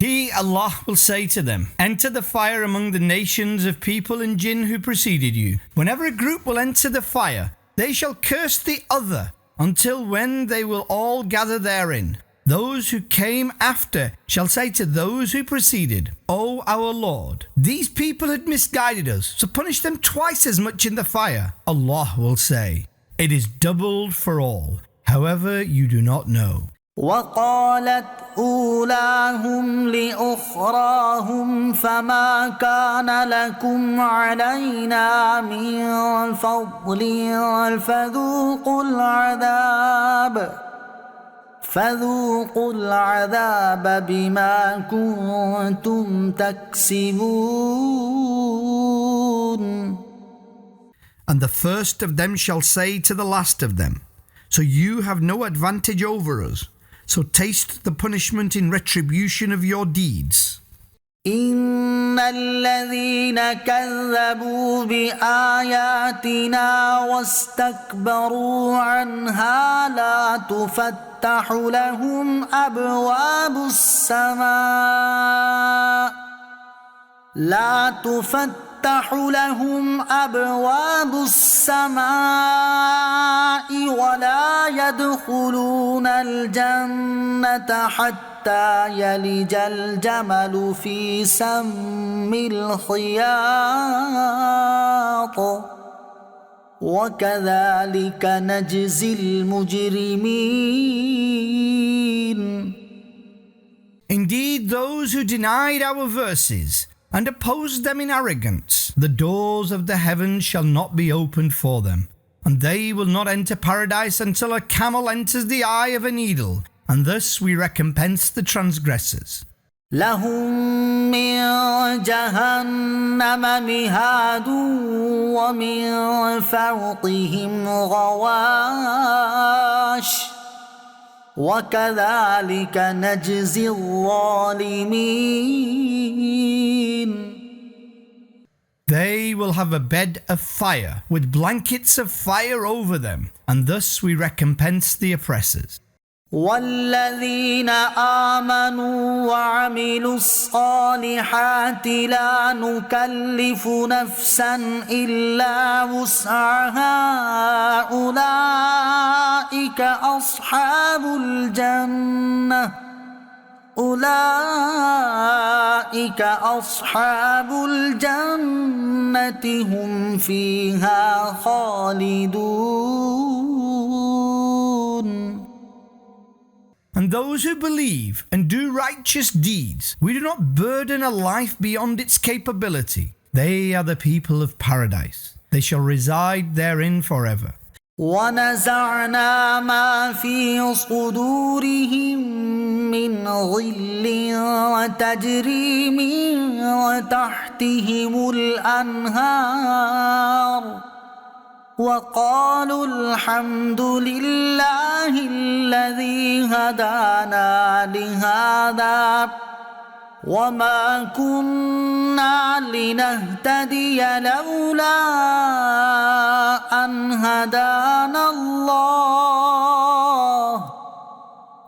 He, Allah will say to them, enter the fire among the nations of people and jinn who preceded you. Whenever a group will enter the fire, they shall curse the other until when they will all gather therein. Those who came after shall say to those who preceded, O our Lord, these people had misguided us, so punish them twice as much in the fire. Allah will say, it is doubled for all. However, you do not know. وقالت أولاهم لأخراهم فما كان لكم علينا من فضل فذوقوا العذاب بما كنتم تكسبون. And the first of them shall say to the last of them, so you have no advantage over us, so taste the punishment in retribution of your deeds. إن الذين كذبوا بآياتنا واستكبروا عنها لا تفتح لهم أبواب السماء ولا يدخلون الجنة حتى يلج الجمل في سم الخياط وكذلك نجزي المجرمين. Indeed, those who denied our verses and opposed them in arrogance, the doors of the heavens shall not be opened for them, and they will not enter paradise until a camel enters the eye of a needle, and thus we recompense the transgressors. لهم من جهنم مهاد ومن فوقهم غواش وكذلك نجزي الظالمين. They will have a bed of fire with blankets of fire over them, and thus we recompense the oppressors. والذين آمنوا وعملوا الصالحات لا نكلف نفسا إلا وسعها أولئك أصحاب الجنة هم فيها خالدون. And those who believe and do righteous deeds, we do not burden a life beyond its capability. They are the people of paradise. They shall reside therein forever. ونزعنا ما في صدورهم من غل تجري من تحتهم الأنهار وقالوا الحمد لله الذي هدانا لهذا وما كنا لنهتدي لولا أن هدانا الله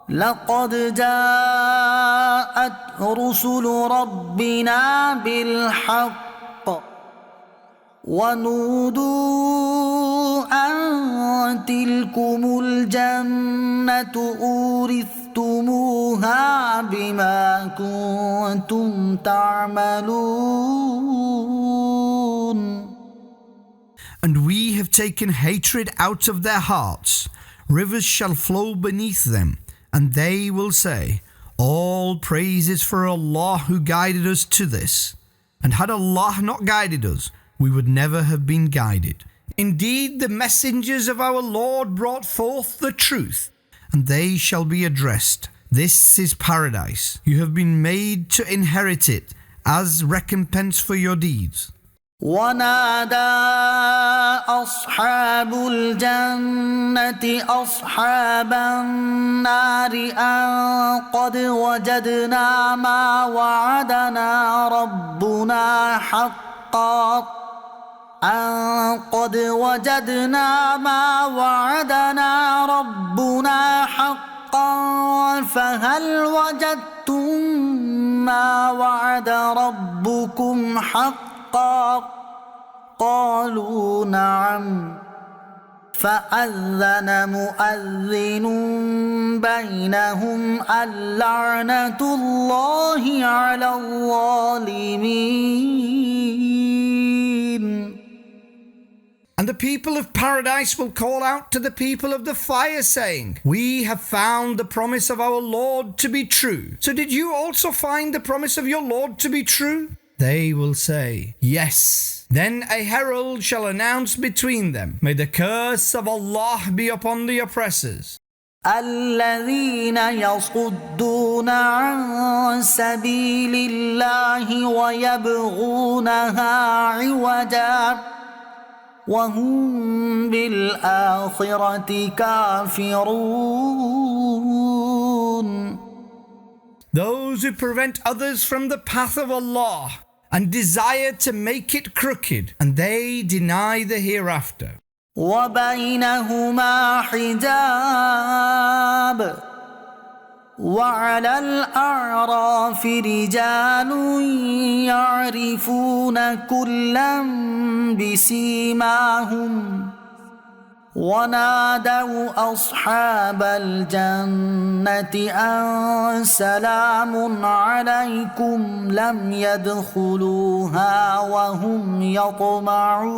لقد جاءت رسل ربنا بالحق ونودوا أن تلكم الجنة أورثتموها بما كنتم تعملون. And we have taken hatred out of their hearts. Rivers shall flow beneath them, and they will say, all praise is for Allah who guided us to this. And had Allah not guided us, we would never have been guided. Indeed, the messengers of our Lord brought forth the truth, and they shall be addressed. This is paradise. You have been made to inherit it as recompense for your deeds. ونادى أصحاب الجنة أصحاب النار أن قد وجدنا ما وعدنا ربنا حقا فهل وجدتم ما وعد ربكم حقا قالوا نعم فأذن مؤذن بينهم اللعنة الله على الظالمين. And the people of paradise will call out to the people of the fire, saying, "We have found the promise of our Lord to be true. So did you also find the promise of your Lord to be true?" They will say, "Yes." Then a herald shall announce between them, "May the curse of Allah be upon the oppressors." الذين يصدون عن سبيل الله ويبغونها عوجا وهم بالآخرة كافرون. Those who prevent others from the path of Allah and desire to make it crooked, and they deny the hereafter. وبينهما حجاب وعلى الأعراف رجال يعرفون كلا بسيماهم ونادوا أصحاب الجنة أن سلام عليكم لم يدخلوها وهم يطمعون.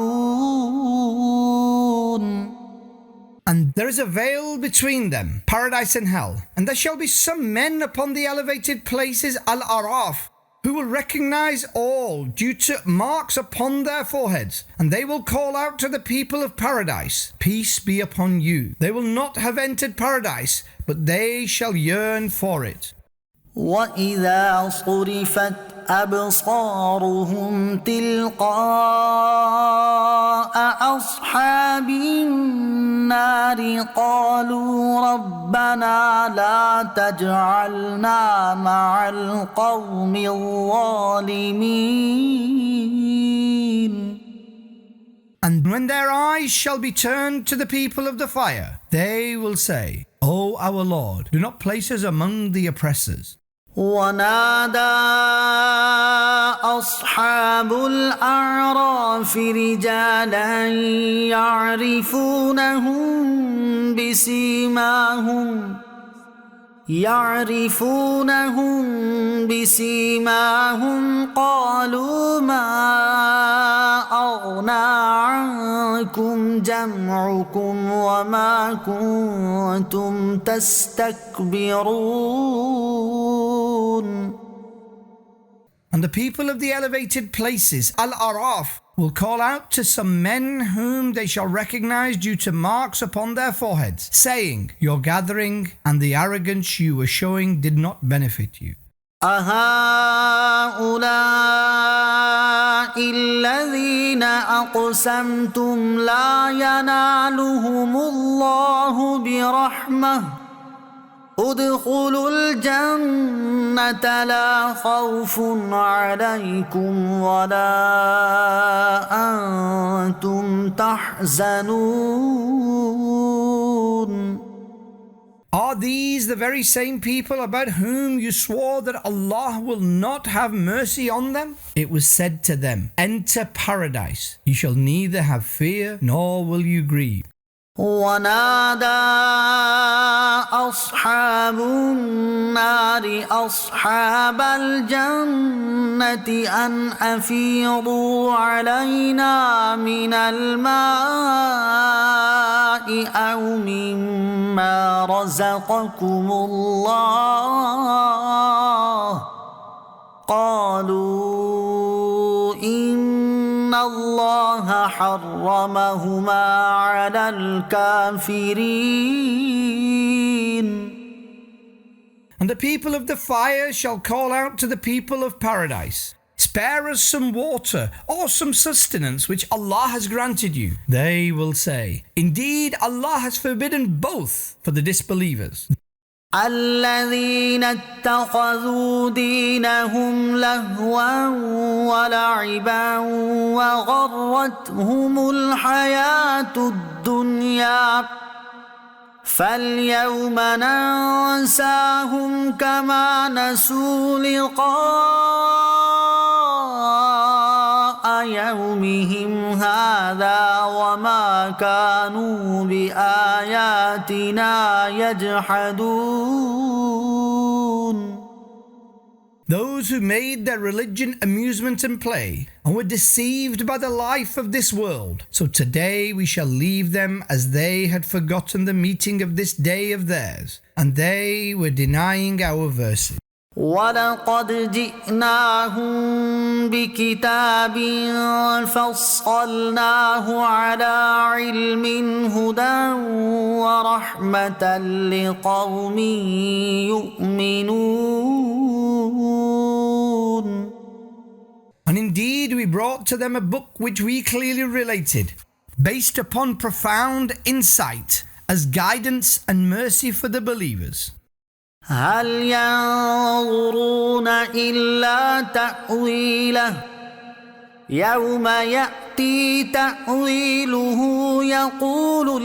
And there is a veil between them, paradise and hell, and there shall be some men upon the elevated places, Al-Araf, who will recognize all due to marks upon their foreheads, and they will call out to the people of paradise, "Peace be upon you." They will not have entered paradise, but they shall yearn for it. وَإِذَا صُرِفَتْ أَبْصَارُهُمْ تِلْقَاءَ أَصْحَابِ النَّارِ قَالُوا رَبَّنَا لَا تَجْعَلْنَا مَعَ الْقَوْمِ الظَّالِمِينَ. And when their eyes shall be turned to the people of the fire, they will say, "O our Lord, do not place us among the oppressors." ونادى أصحاب الأعراف رجالا يعرفونهم بسيماهم قالوا ما أغنى عنكم جمعكم وما كنتم تستكبرون. And the people of the elevated places, Al-Araf, will call out to some men whom they shall recognize due to marks upon their foreheads, saying, "Your gathering and the arrogance you were showing did not benefit you." أهؤلاء الذين أقسمتم لا ينالهم الله برحمة ادخلوا الجنة لا خوف عليكم ولا أنتم تحزنون. Are these the very same people about whom you swore that Allah will not have mercy on them? It was said to them, "Enter paradise. You shall neither have fear nor will you grieve." ونادى أصحاب النار أصحاب الجنة أن أفيضوا علينا من الماء أو مما رزقكم الله قالوا إن الله حرمهما على الكافرين. And the people of the fire shall call out to the people of paradise, "Spare us some water or some sustenance which Allah has granted you." They will say, "Indeed, Allah has forbidden both for the disbelievers." الذين اتخذوا دينهم لهوا ولعبا وغرتهم الحياة الدنيا فاليوم ننساهم كما نسوا لقاء يومهم هذا وما كانوا بآياتنا يجحدون. Those who made their religion amusement and play and were deceived by the life of this world. So today we shall leave them as they had forgotten the meeting of this day of theirs, and they were denying our verses. وَلَقَدْ جِئْنَاهُمْ بِكِتَابٍ فَصَّلْنَاهُ عَلَى عِلْمٍ هُدًى وَرَحْمَةً لِقَوْمٍ يُؤْمِنُونَ. And indeed we brought to them a book which we clearly related, based upon profound insight as guidance and mercy for the believers. هل ينظرون إلا تأويله يوم يأتي تأويله يقول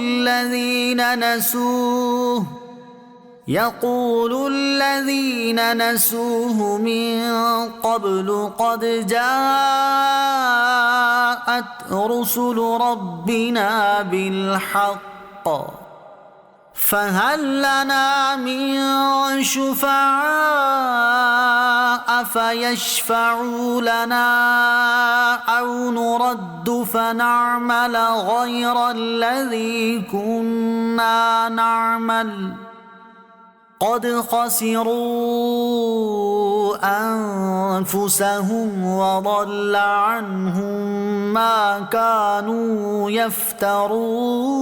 الذين نسوه من قبل قد جاءت رسل ربنا بالحق فهل لنا من شفعاء فيشفعوا لنا أو نرد فنعمل غير الذي كنا نعمل قد خسروا أنفسهم وضل عنهم ما كانوا يفترون.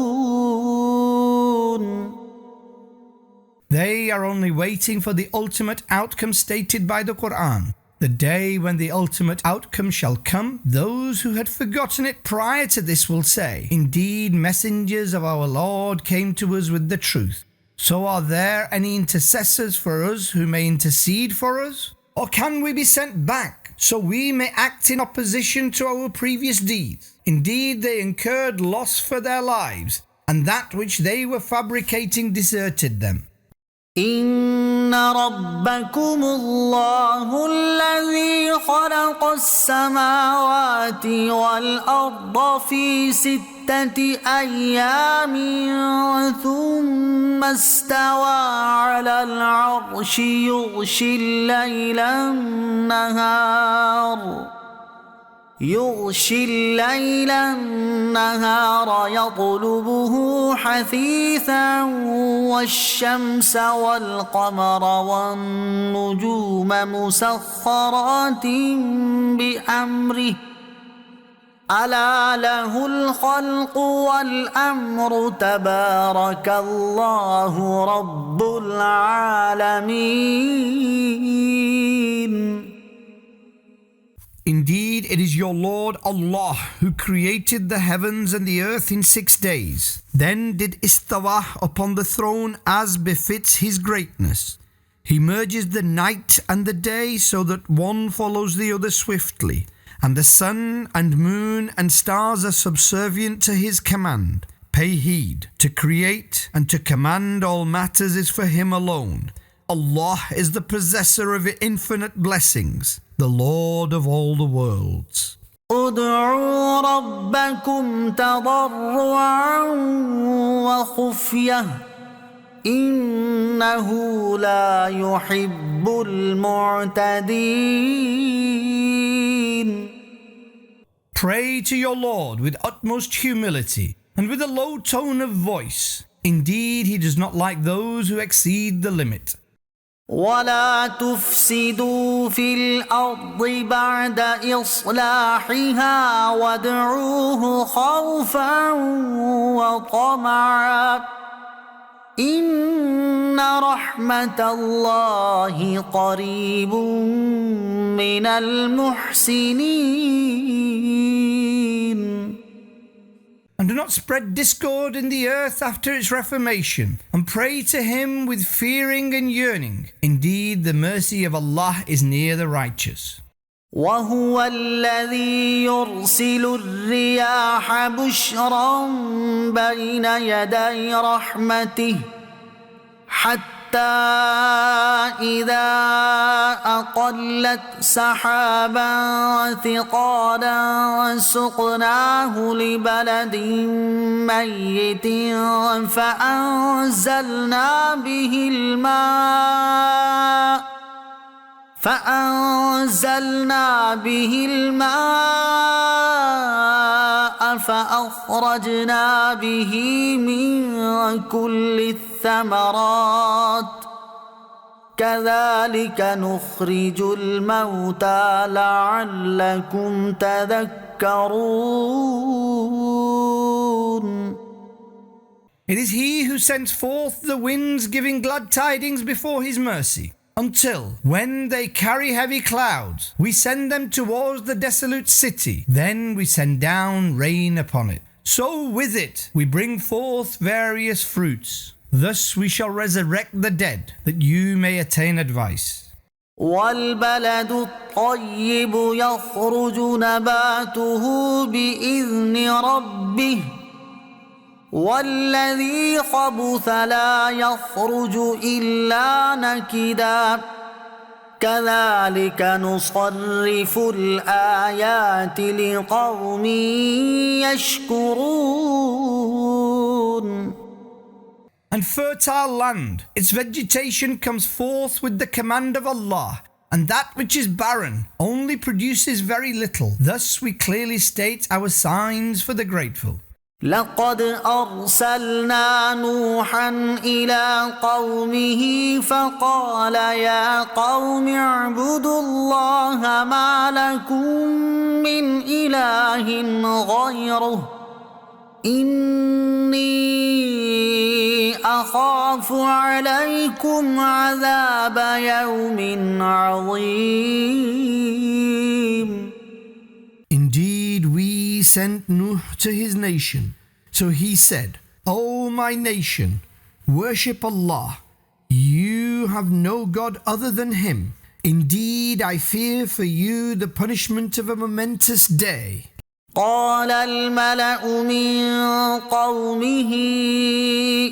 They are only waiting for the ultimate outcome stated by the Quran. The day when the ultimate outcome shall come, those who had forgotten it prior to this will say, "Indeed, messengers of our Lord came to us with the truth. So are there any intercessors for us who may intercede for us? Or can we be sent back so we may act in opposition to our previous deeds? Indeed, they incurred loss for their lives, and that which they were fabricating deserted them." إن ربكم الله الذي خلق السماوات والأرض في 6 أيام ثم استوى على العرش يغشي الليل النهار يطلبه حثيثا والشمس والقمر والنجوم مسخرات بأمره ألا له الخلق والأمر تبارك الله رب العالمين. Indeed, it is your Lord Allah who created the heavens and the earth in 6 days. Then did istawa upon the throne as befits his greatness. He merges the night and the day so that one follows the other swiftly. And the sun and moon and stars are subservient to his command. Pay heed. To create and to command all matters is for him alone. Allah is the possessor of infinite blessings, the Lord of all the worlds. ادعوا ربكم تضرعا وخفية إنه لا يحب المعتدين. Pray to your Lord with utmost humility and with a low tone of voice. Indeed, he does not like those who exceed the limit. ولا تفسدوا في الأرض بعد إصلاحها وادعوه خوفا وطمعا إن رحمة الله قريب من المحسنين. And do not spread discord in the earth after its reformation, and pray to him with fearing and yearning. Indeed, the mercy of Allah is near the righteous. وهو الذي يرسل الرياح بشرا بين يدي رحمته حتى إذا أقلت سحابا ثقالا سقناه لبلد ميت فأنزلنا به الماء فأخرجنا به من كل الثمرات كذلك نخرج الموتى لعلكم تذكرون. It is he who sends forth the winds giving glad tidings before his mercy, until, when they carry heavy clouds, we send them towards the desolate city. Then we send down rain upon it. So with it we bring forth various fruits. Thus we shall resurrect the dead, that you may attain advice. والبلد الطيب يخرج نباته بإذن ربه والذي خبث لا يخرج إلا نكدا كذلك نصرف الآيات لقوم يشكرون. And fertile land, its vegetation comes forth with the command of Allah, and that which is barren only produces very little. Thus we clearly state our signs for the grateful. لقد أرسلنا نوحا إلى قومه فقال يا قوم اعبدوا الله ما لكم من إله غيره إني أخاف عليكم عذاب يوم عظيم. Indeed, we sent Nuh to his nation. So he said, O my nation, worship Allah. You have no God other than Him. Indeed, I fear for you the punishment of a momentous day. قال الملأ من قومه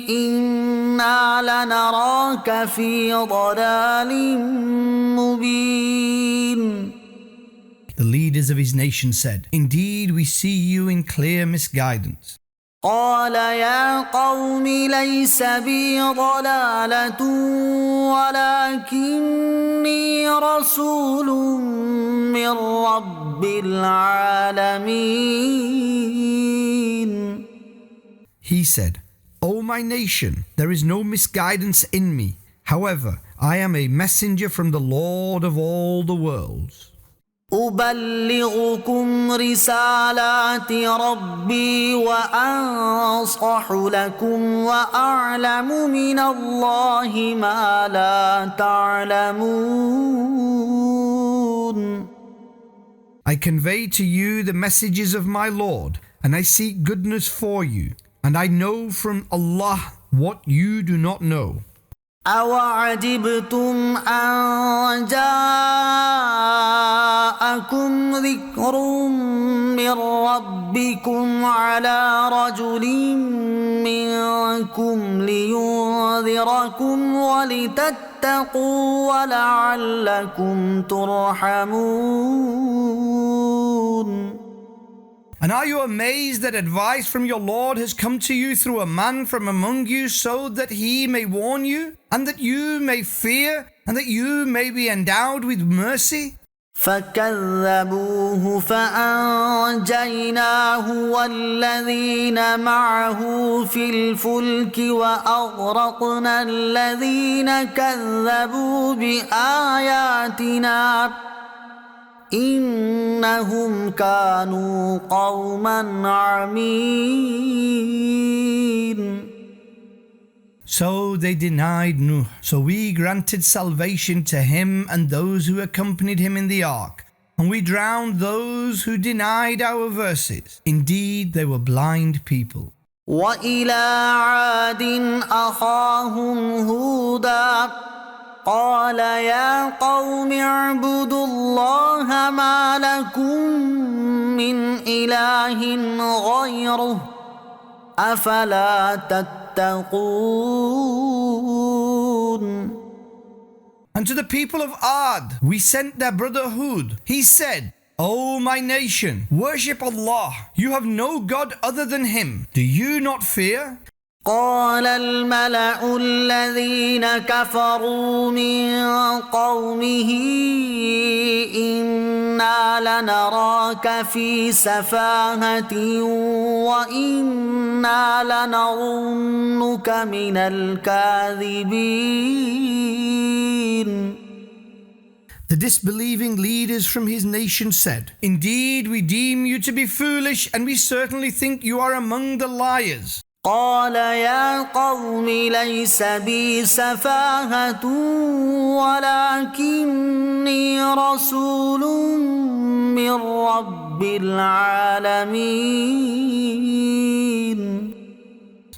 إنا لنراك في ضلال مبين. The leaders of his nation said, Indeed, we see you in clear misguidance. قال يا قوم ليس بي ضلالة ولكني رسول من رب العالمين. He said, O my nation, there is no misguidance in me. However, I am a messenger from the Lord of all the worlds. أبلغكم رسالات ربي وأنصح لكم وأعلم من الله ما لا تعلمون. I convey to you the messages of my Lord, and I seek goodness for you, and I know from Allah what you do not know. أَوَعَجِبْتُمْ أَنْ جَاءَكُمْ ذِكْرٌ مِّن رَّبِّكُمْ عَلَىٰ رَجُلٍ مِّنكُمْ لِيُنذِرَكُمْ وَلِتَتَّقُوا وَلَعَلَّكُمْ تُرْحَمُونَ. And are you amazed that advice from your Lord has come to you through a man from among you so that he may warn you, and that you may fear, and that you may be endowed with mercy? فكذبوه فأنجيناه والذين معه في الفلك وأغرقنا الذين كذبوا بآياتنا إنهم كانوا قوما عمين. So they denied Nuh. So we granted salvation to him and those who accompanied him in the ark. And we drowned those who denied our verses. Indeed, they were blind people. وإلى عاد أخاهم هودا قال يا قوم اعبدوا الله ما لكم من إله غيره أفلا تتقون. And to the people of Ad, we sent their brother Hud. He said, O my nation, worship Allah. You have no God other than Him. Do you not fear? قال الملأ الذين كفروا من قومه إنا لنراك في سفاهة وإنا لنظنك من الكاذبين. The disbelieving leaders from his nation said, Indeed, we deem you to be foolish, and we certainly think you are among the liars. قال يا قوم ليس بي سفاهة ولكني رسول من رب العالمين.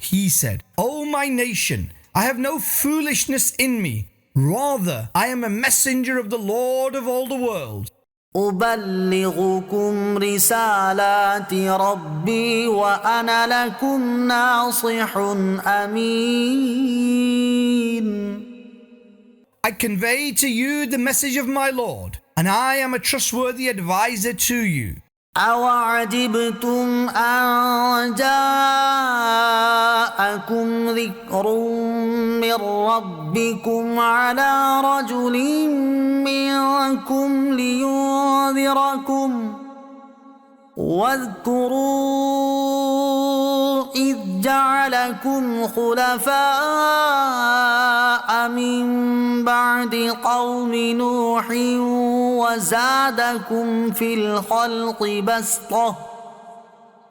He said, O my nation, I have no foolishness in me. Rather, I am a messenger of the Lord of all the world. أبلغكم رسالات ربي وأنا لكم ناصح أمين. I convey to you the message of my Lord, and I am a trustworthy advisor to you. أوعجبتم أن جاءكم ذكر من ربكم على رجل منكم لينذركم واذكروا إذ جعلكم خلفاء من بعد قوم نوح وزادكم في الخلق بسطة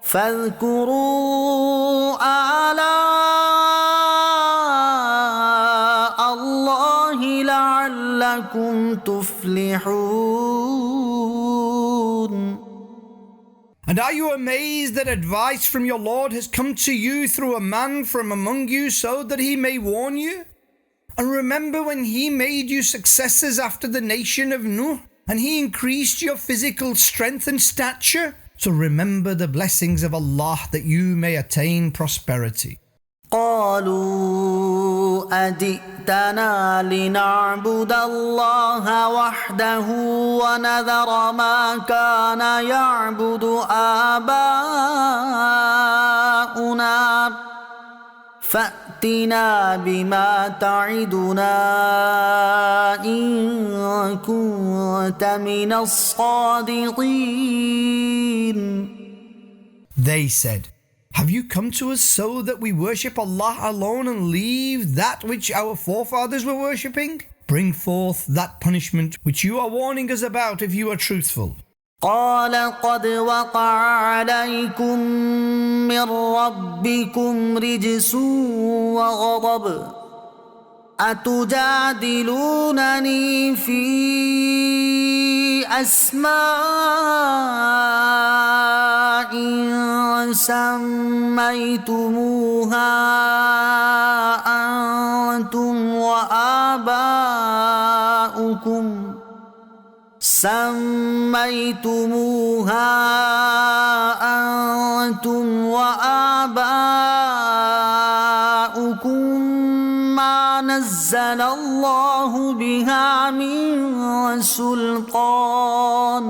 فاذكروا آلاء الله لعلكم تفلحون. And are you amazed that advice from your Lord has come to you through a man from among you so that he may warn you? And remember when he made you successors after the nation of Nuh, and he increased your physical strength and stature? So remember the blessings of Allah that you may attain prosperity. قالوا أجئتنا لنعبد الله وحده ونذر ما كان يعبد آباؤنا فأتنا بما تعدنا إن كنت من الصادقين. They said, Have you come to us so that we worship Allah alone and leave that which our forefathers were worshipping? Bring forth that punishment which you are warning us about if you are truthful. قال قد وقع عليكم من ربكم رجس وغضب أتجادلونني في أسماء سميتموها أنتم وآباؤكم ما نزل الله بها من سلطان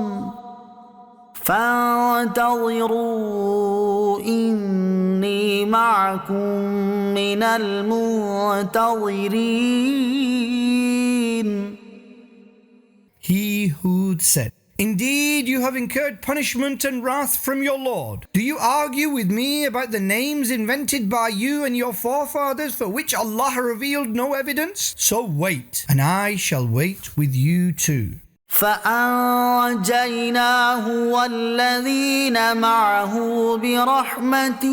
فانتظروا إني معكم من المنتظرين. He Hud said, Indeed, you have incurred punishment and wrath from your Lord. Do you argue with me about the names invented by you and your forefathers for which Allah revealed no evidence? So wait, and I shall wait with you too. فأنجيناه والذين معه برحمة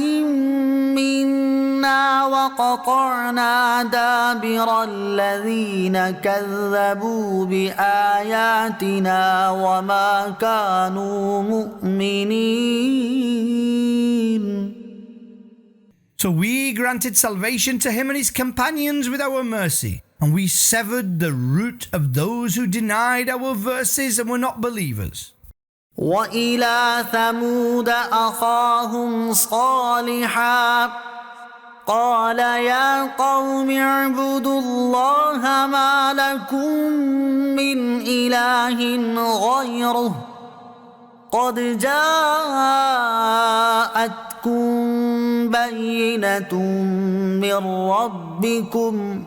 منا وقطعنا دابر الذين كذبوا بآياتنا وما كانوا مؤمنين. So we granted salvation to him and his companions with our mercy, and we severed the root of those who denied our verses and were not believers. وإلى ثمود أخاهم صالحا قال يا قوم اعبدوا الله ما لكم من إله غيره قد جاءتكم بينة من ربكم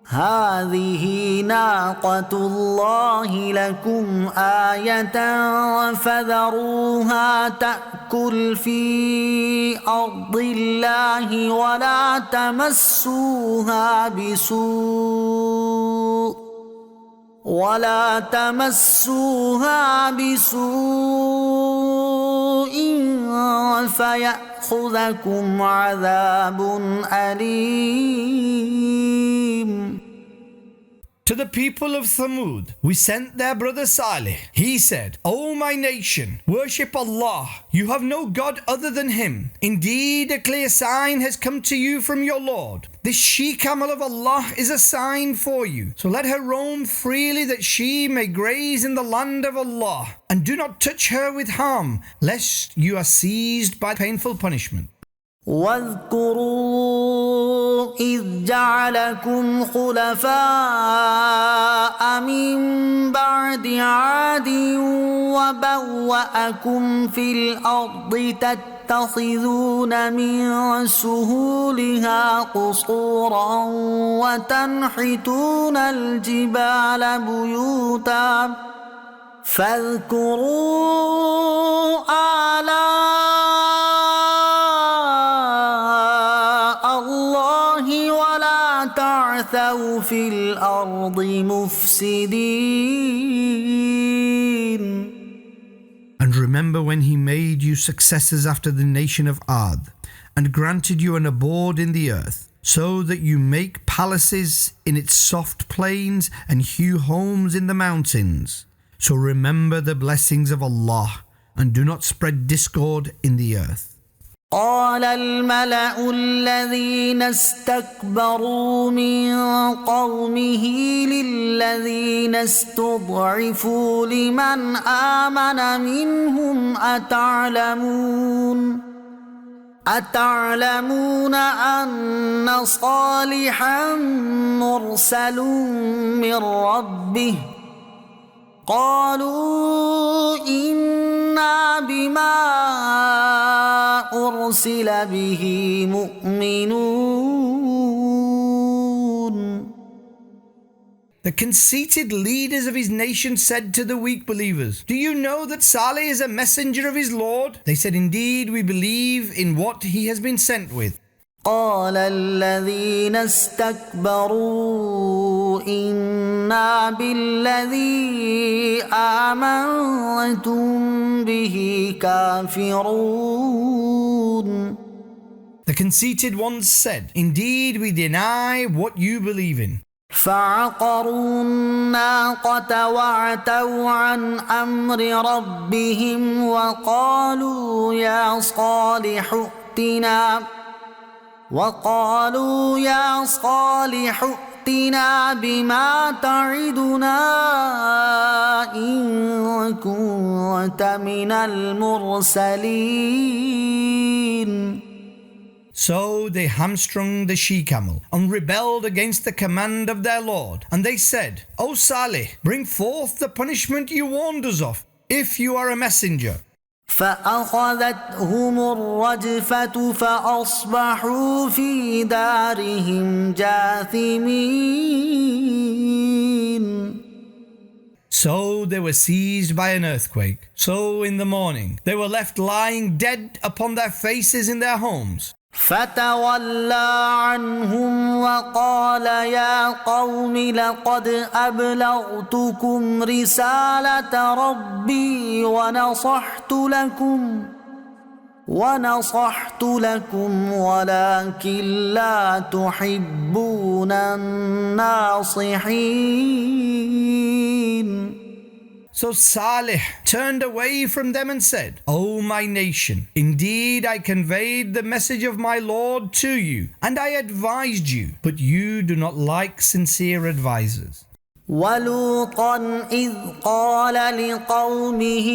هذه ناقة الله لكم آية فذروها تأكل في أرض الله ولا تمسوها بسوء فيأخذكم عذاب أليم. To the people of Thamud, we sent their brother Salih. He said, O my nation, worship Allah. You have no God other than Him. Indeed, a clear sign has come to you from your Lord. This she-camel of Allah is a sign for you. So let her roam freely that she may graze in the land of Allah. And do not touch her with harm, lest you are seized by painful punishment. واذكروا إذ جعلكم خلفاء من بعد عاد وبوأكم في الأرض تتخذون من سهولها قصورا وتنحتون الجبال بيوتا فاذكروا تعثوا في الأرض مفسدين. And remember when he made you successors after the nation of Ad, and granted you an abode in the earth, so that you make palaces in its soft plains and hew homes in the mountains. So remember the blessings of Allah, and do not spread discord in the earth. قال الملأ الذين استكبروا من قومه للذين استضعفوا لمن آمن منهم أتعلمون أن صالحا مرسل من ربه قالوا إنا بما أرسل به مؤمنون. The conceited leaders of his nation said to the weak believers, Do you know that Saleh is a messenger of his Lord? They said, Indeed, we believe in what he has been sent with. قال الذين استكبروا إنا بالذي آمنتم به كافرون. The conceited ones said, Indeed, we deny what you believe in. فعقروا الناقة وعتوا عن أمر ربهم وقالوا يا صالح ائتنا بما تعدنا إن كنت من المرسلين. So they hamstrung the she-camel and rebelled against the command of their Lord. And they said, O Salih, bring forth the punishment you warned us of, if you are a messenger. فأخذتهم الرجفة فأصبحوا في دارهم جاثمين. So they were seized by an earthquake. So in the morning they were left lying dead upon their faces in their homes. فتولى عنهم وقال يا قوم لقد أبلغتكم رسالة ربي ونصحت لكم ولكن لا تحبون الناصحين. So Salih turned away from them and said, O my nation, indeed I conveyed the message of my Lord to you, and I advised you, but you do not like sincere advisers. وَلُوطًا إِذْ قَالَ لِقَوْمِهِ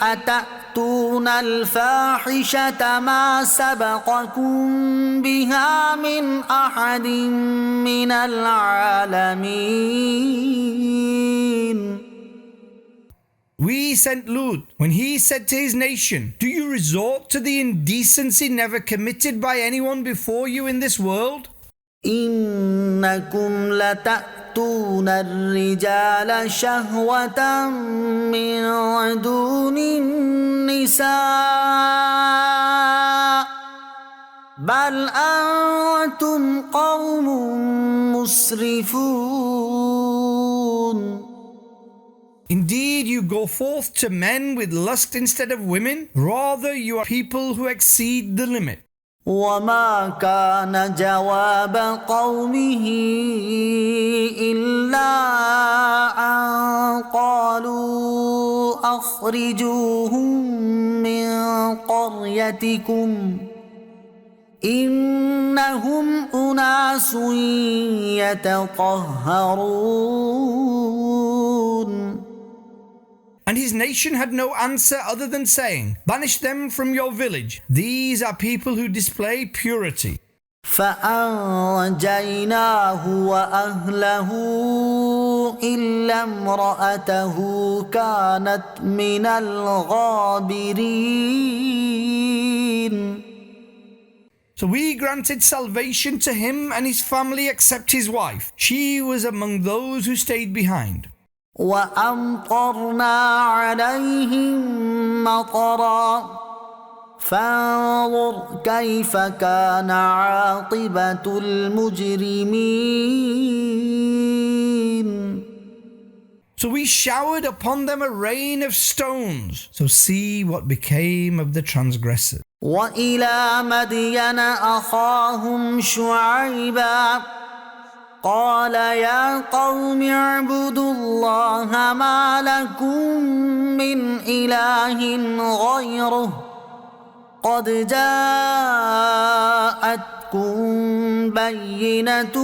أَتَأْتُونَ لتأتون الفاحشة ما سبقكم بها من أحد من العالمين. We sent Lut when he said to his nation, do you resort to the indecency never committed by anyone before you in this world? إنكم لتأتون الرجال شهوة من دون النساء بل أنتم قوم مسرفون. Indeed, you go forth to men with lust instead of women. Rather, you are people who exceed the limit. وما كان جواب قومه إلا أن قالوا أخرجوهم من قريتكم إنهم أناس يتطهرون. And his nation had no answer other than saying, banish them from your village. These are people who display purity. فأنجيناه وأهله إلا امرأته كانت من الغابرين. So we granted salvation to him and his family except his wife. She was among those who stayed behind. وأمطرنا عليهم مطرا فانظر كيف كان عاقبة المجرمين. So we showered upon them a rain of stones. So see what became of the transgressors. وإلى مدين أخاهم شعيبا قال يا قوم اعبدوا الله ما لكم من إله غيره قد جاءتكم بينة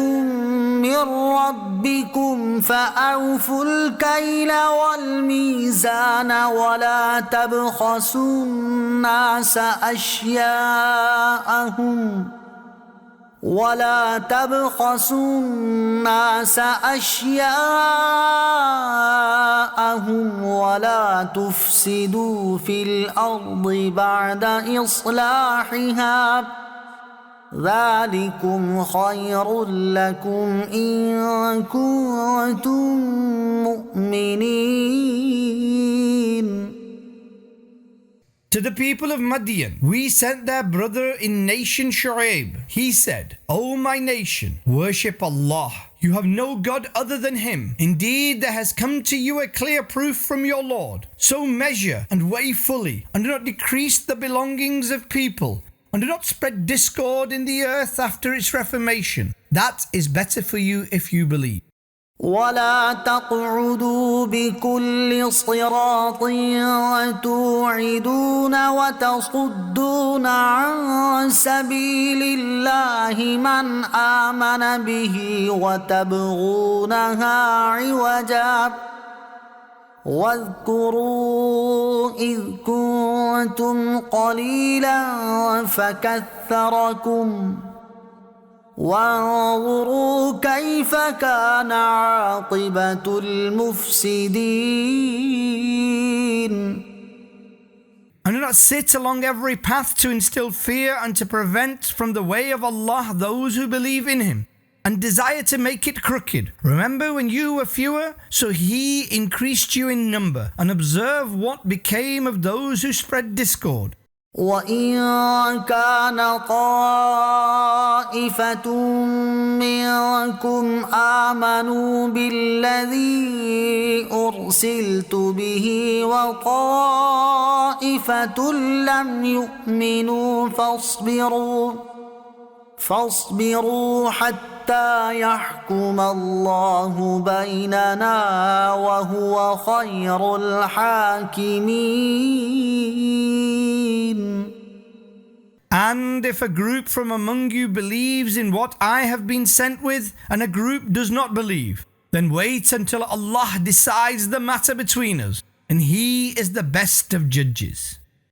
من ربكم فأوفوا الكيل والميزان ولا تبخسوا الناس أشياءهم ولا تفسدوا في الأرض بعد إصلاحها ذلكم خير لكم إن كنتم مؤمنين. To the people of Madian, we sent their brother in nation Shu'aib. He said, O my nation, worship Allah. You have no God other than Him. Indeed, there has come to you a clear proof from your Lord. So measure and weigh fully, and do not decrease the belongings of people, and do not spread discord in the earth after its reformation. That is better for you if you believe. ولا تقعدوا بكل صراط توعدون وتصدون عن سبيل الله من آمن به وتبغونها عوجا واذكروا إذ كنتم قليلا فكثركم وانظروا كيف كان عاقبة المفسدين. And do not sit along every path to instill fear and to prevent from the way of Allah those who believe in Him and desire to make it crooked. Remember when you were fewer, so He increased you in number, and observe what became of those who spread discord. وإن كان طائفة منكم آمنوا بالذي أرسلت به وطائفة لم يؤمنوا فاصبروا حتى يحكم الله بيننا وهو خير الحاكمين. And if a group from among you believes in what I have been sent with, and a group does not believe, then wait until Allah decides the matter between us, and He is the best of judges.